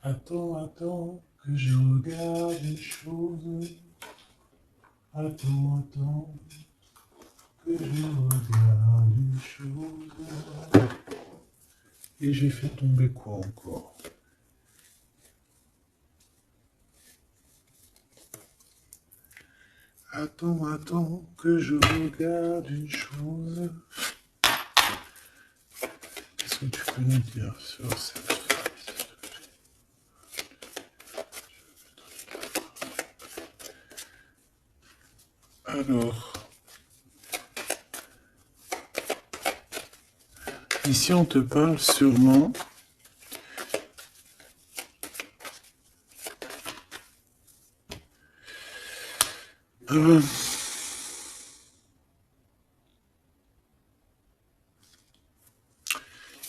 Attends, que je regarde les choses. Attends, que je regarde les choses. Et j'ai fait tomber quoi encore? Attends, que je regarde une chose. Qu'est-ce que tu peux nous dire sur cette phrase? Alors, ici on te parle sûrement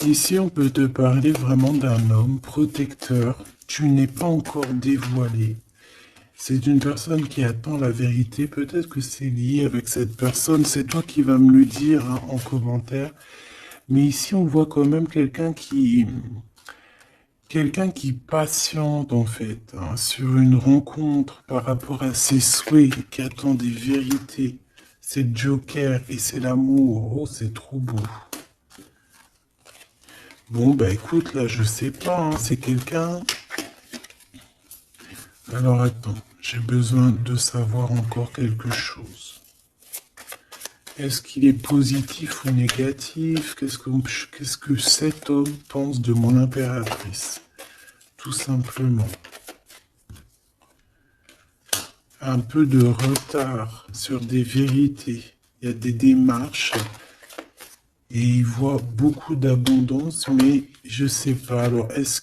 ici, on peut te parler vraiment d'un homme protecteur. Tu n'es pas encore dévoilé. C'est une personne qui attend la vérité. Peut-être que c'est lié avec cette personne. C'est toi qui vas me le dire hein, en commentaire. Mais ici, on voit quand même quelqu'un qui patiente en fait hein, sur une rencontre par rapport à ses souhaits, qui attend des vérités. C'est Joker et c'est l'amour. Oh, c'est trop beau. Bon, bah écoute, là, je sais pas, hein, c'est quelqu'un... Alors attends, j'ai besoin de savoir encore quelque chose. Est-ce qu'il est positif ou négatif? Qu'est-ce que cet homme pense de mon impératrice? Tout simplement. Un peu de retard sur des vérités. Il y a des démarches et il voit beaucoup d'abondance, mais je sais pas. Alors, est-ce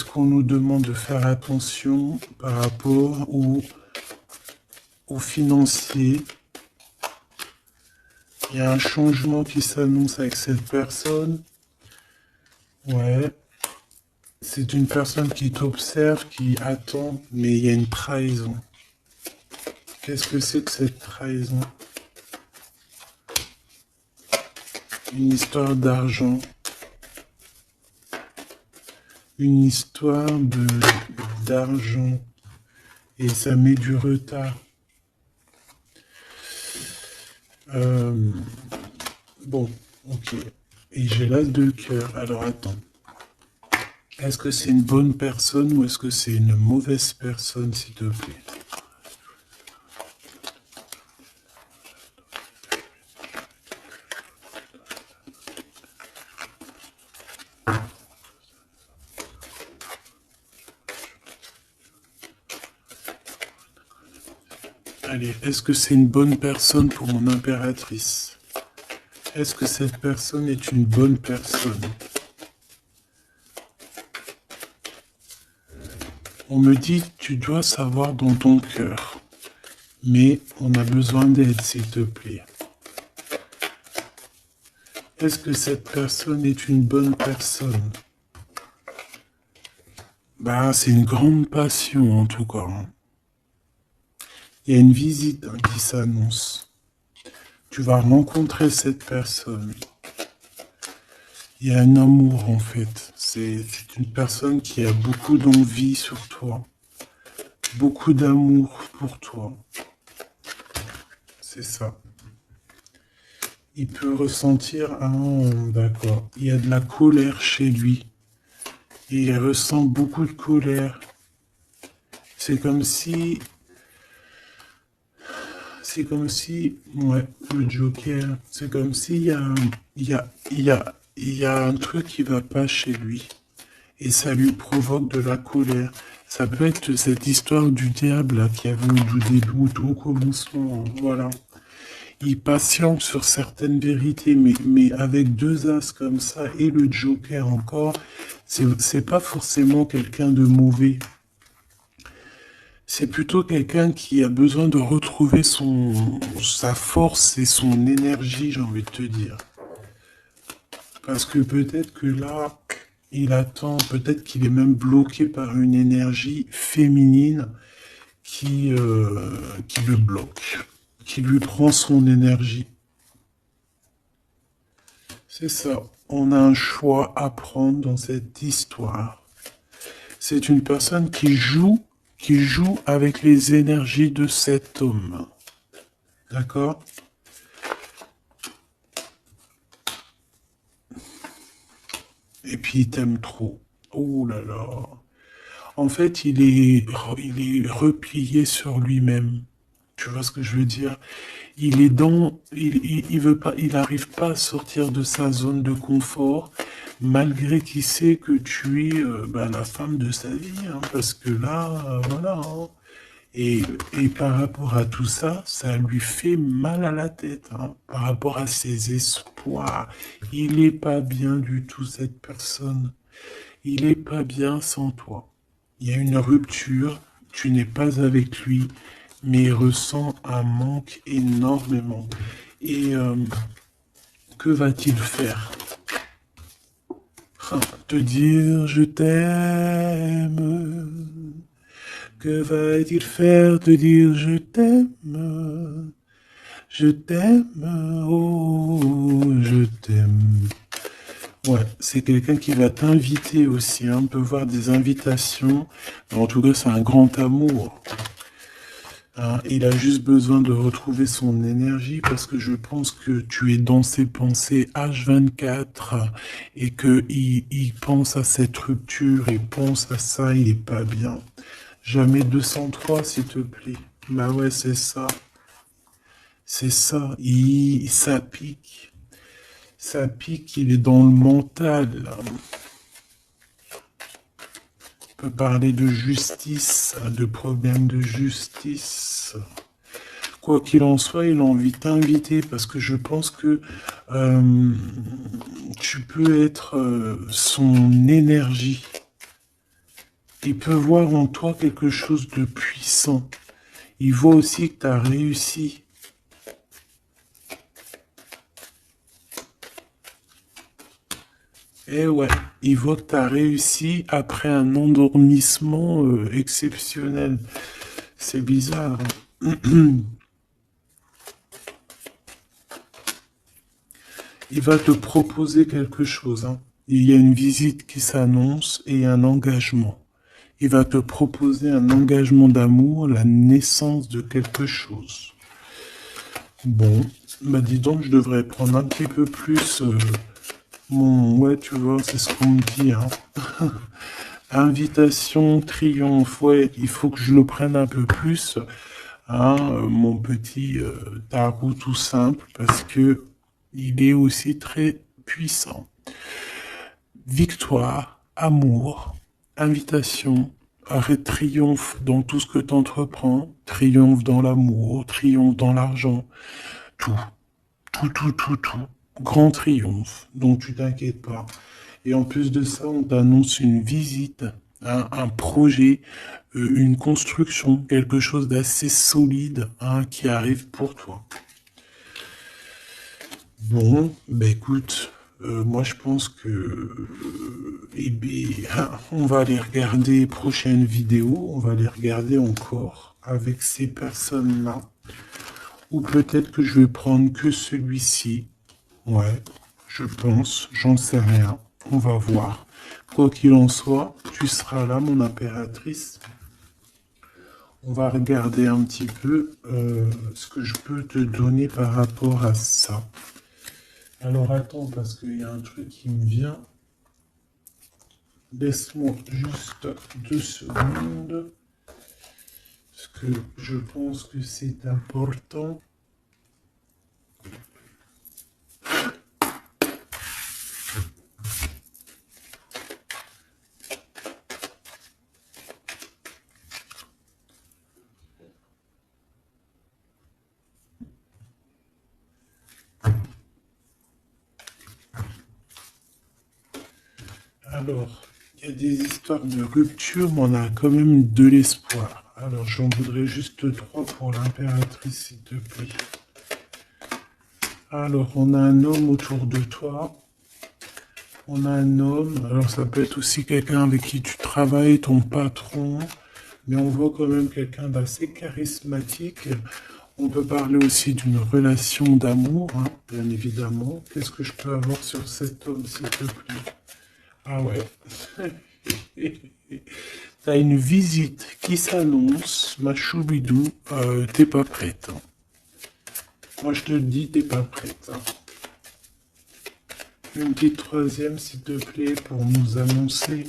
qu'on nous demande de faire attention par rapport aux financiers? Il y a un changement qui s'annonce avec cette personne. Ouais. C'est une personne qui t'observe, qui attend, mais il y a une trahison. Qu'est-ce que c'est que cette trahison? Une histoire d'argent. Une histoire d'argent. Et ça met du retard. Bon, ok. Et j'ai l'as de cœur. Alors attends. Est-ce que c'est une bonne personne ou est-ce que c'est une mauvaise personne, s'il te plaît? Allez, est-ce que c'est une bonne personne pour mon impératrice? Est-ce que cette personne est une bonne personne? On me dit, tu dois savoir dans ton cœur. Mais on a besoin d'aide, s'il te plaît. Est-ce que cette personne est une bonne personne? Bah, c'est une grande passion, en tout cas. Il y a une visite qui s'annonce. Tu vas rencontrer cette personne. Il y a un amour, en fait. C'est une personne qui a beaucoup d'envie sur toi. Beaucoup d'amour pour toi. C'est ça. Il peut ressentir d'accord. Il y a de la colère chez lui. Et il ressent beaucoup de colère. C'est comme si... Ouais, le Joker. C'est comme s'il y a, il y a un truc qui va pas chez lui. Et ça lui provoque de la colère. Ça peut être cette histoire du diable là, qui avait au début, au commencement. Voilà. Il patiente sur certaines vérités, mais avec deux as comme ça et le Joker encore, c'est pas forcément quelqu'un de mauvais. C'est plutôt quelqu'un qui a besoin de retrouver sa force et son énergie, j'ai envie de te dire. Parce que peut-être que là, il attend, peut-être qu'il est même bloqué par une énergie féminine qui le bloque, qui lui prend son énergie. C'est ça. On a un choix à prendre dans cette histoire. C'est une personne qui joue avec les énergies de cet homme. D'accord? Et puis il t'aime trop. Oh là là. En fait, il est replié sur lui-même. Tu vois ce que je veux dire? Il veut pas, il n'arrive pas à sortir de sa zone de confort, malgré qu'il sait que tu es la femme de sa vie, hein, parce que là, voilà. Hein. Et par rapport à tout ça, ça lui fait mal à la tête, hein, par rapport à ses espoirs. Il n'est pas bien du tout, cette personne. Il n'est pas bien sans toi. Il y a une rupture, tu n'es pas avec lui, mais il ressent un manque énormément. Et que va-t-il faire? Te dire je t'aime. Que va-t-il faire? Te dire je t'aime. Je t'aime, oh, je t'aime. Ouais, c'est quelqu'un qui va t'inviter aussi, hein. On peut voir des invitations. En tout cas, c'est un grand amour. Hein, il a juste besoin de retrouver son énergie parce que je pense que tu es dans ses pensées H24 et que il pense à cette rupture, il pense à ça, il est pas bien. Jamais 203, s'il te plaît. Bah ouais, c'est ça. C'est ça. Ça pique. Ça pique, il est dans le mental. On peut parler de justice, de problèmes de justice. Quoi qu'il en soit, il a envie de t'inviter parce que je pense que euh, tu peux être son énergie. Il peut voir en toi quelque chose de puissant. Il voit aussi que tu as réussi. Eh ouais, il voit que tu as réussi après un endormissement exceptionnel. C'est bizarre. Il va te proposer quelque chose. Hein. Il y a une visite qui s'annonce et un engagement. Il va te proposer un engagement d'amour, la naissance de quelque chose. Bon, bah dis donc, je devrais prendre un petit peu plus mon... Ouais, tu vois, c'est ce qu'on me dit. Hein. Invitation, triomphe, ouais, il faut que je le prenne un peu plus. Hein, mon petit tarot tout simple, parce que il est aussi très puissant. Victoire, amour, invitation, arrête, triomphe dans tout ce que tu entreprends, triomphe dans l'amour, triomphe dans l'argent, tout, tout. Grand triomphe, donc tu t'inquiètes pas. Et en plus de ça, on t'annonce une visite, un projet, une construction, quelque chose d'assez solide hein, qui arrive pour toi. Bon, bah écoute, moi je pense que eh bien, on va aller regarder les prochaines vidéos, on va les regarder encore avec ces personnes-là. Ou peut-être que je vais prendre que celui-ci. Ouais, je pense, j'en sais rien. On va voir. Quoi qu'il en soit, tu seras là, mon impératrice. On va regarder un petit peu ce que je peux te donner par rapport à ça. Alors attends, parce qu'il y a un truc qui me vient. Laisse-moi juste 2 secondes. Parce que je pense que c'est important. Alors, il y a des histoires de rupture, mais on a quand même de l'espoir. Alors, j'en voudrais juste 3 pour l'impératrice, s'il te plaît. Alors, on a un homme autour de toi. On a un homme. Alors, ça peut être aussi quelqu'un avec qui tu travailles, ton patron. Mais on voit quand même quelqu'un d'assez charismatique. On peut parler aussi d'une relation d'amour, hein, bien évidemment. Qu'est-ce que je peux avoir sur cet homme, s'il te plaît? Ah ouais. T'as une visite qui s'annonce, ma choubidou, t'es pas prête. Hein. Moi je te le dis, t'es pas prête. Hein. Une petite troisième, s'il te plaît, pour nous annoncer.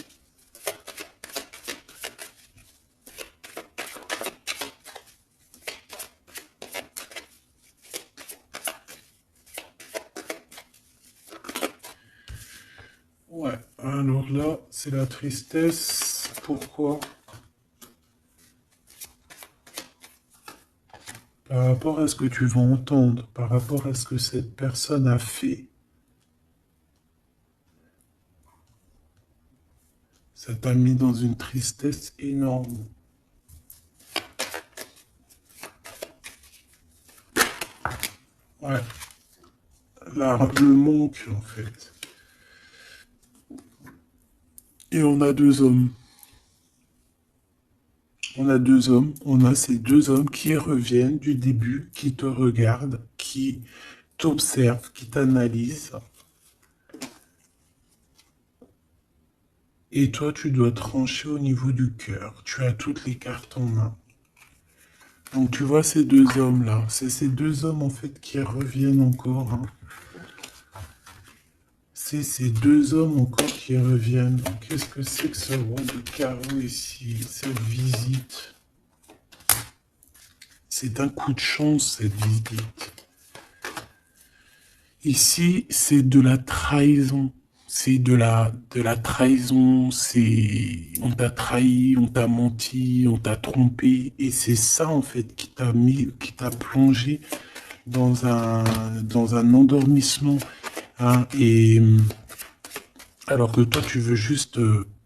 Ouais, alors là, c'est la tristesse. Pourquoi? Par rapport à ce que tu vas entendre, par rapport à ce que cette personne a fait, ça t'a mis dans une tristesse énorme. Ouais, là, le manque en fait. Et on a 2 hommes. On a 2 hommes. On a ces 2 hommes qui reviennent du début, qui te regardent, qui t'observent, qui t'analysent. Et toi, tu dois trancher au niveau du cœur. Tu as toutes les cartes en main. Donc tu vois ces deux hommes-là, c'est ces deux hommes en fait qui reviennent encore, hein. C'est ces deux hommes encore qui reviennent. Qu'est-ce que c'est que ce rond de carreau ici, cette visite? C'est un coup de chance cette visite. Ici, c'est de la trahison. C'est de la trahison, c'est, on t'a trahi, on t'a menti, on t'a trompé, et c'est ça, en fait, qui t'a plongé dans un endormissement, hein, et, alors que toi, tu veux juste,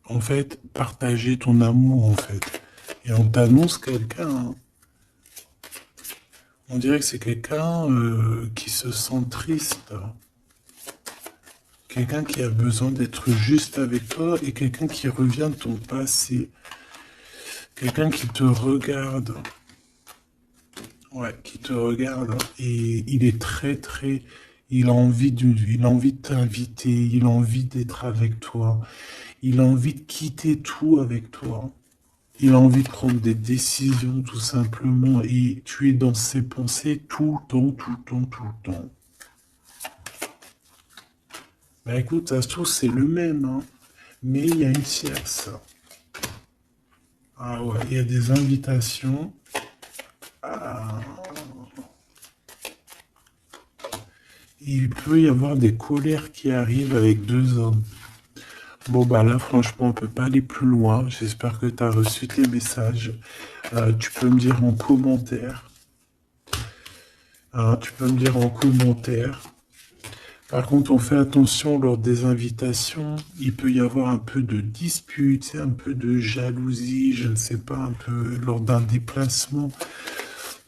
en fait, partager ton amour, en fait. Et on t'annonce quelqu'un, hein. On dirait que c'est quelqu'un, qui se sent triste, hein. Quelqu'un qui a besoin d'être juste avec toi et quelqu'un qui revient de ton passé. Quelqu'un qui te regarde. Ouais, qui te regarde. Et il est très... Il a envie de t'inviter. Il a envie d'être avec toi. Il a envie de quitter tout avec toi. Il a envie de prendre des décisions, tout simplement. Et tu es dans ses pensées tout le temps, tout le temps, tout le temps. Bah écoute, ça se trouve, c'est le même, hein. Mais il y a une tierce. Ah ouais, il y a des invitations. Ah. Il peut y avoir des colères qui arrivent avec deux hommes. Bon bah là franchement on peut pas aller plus loin. J'espère que tu as reçu tes messages. Tu peux me dire en commentaire. Hein, tu peux me dire en commentaire. Par contre, on fait attention lors des invitations. Il peut y avoir un peu de dispute, un peu de jalousie, je ne sais pas, un peu lors d'un déplacement.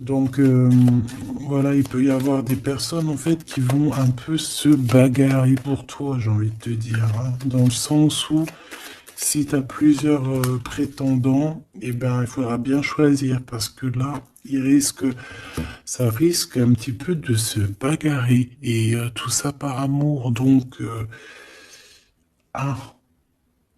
Donc voilà, il peut y avoir des personnes en fait qui vont un peu se bagarrer pour toi, j'ai envie de te dire, hein, dans le sens où si tu as plusieurs prétendants, eh ben il faudra bien choisir parce que là, ça risque un petit peu de se bagarrer et tout ça par amour. Donc ah,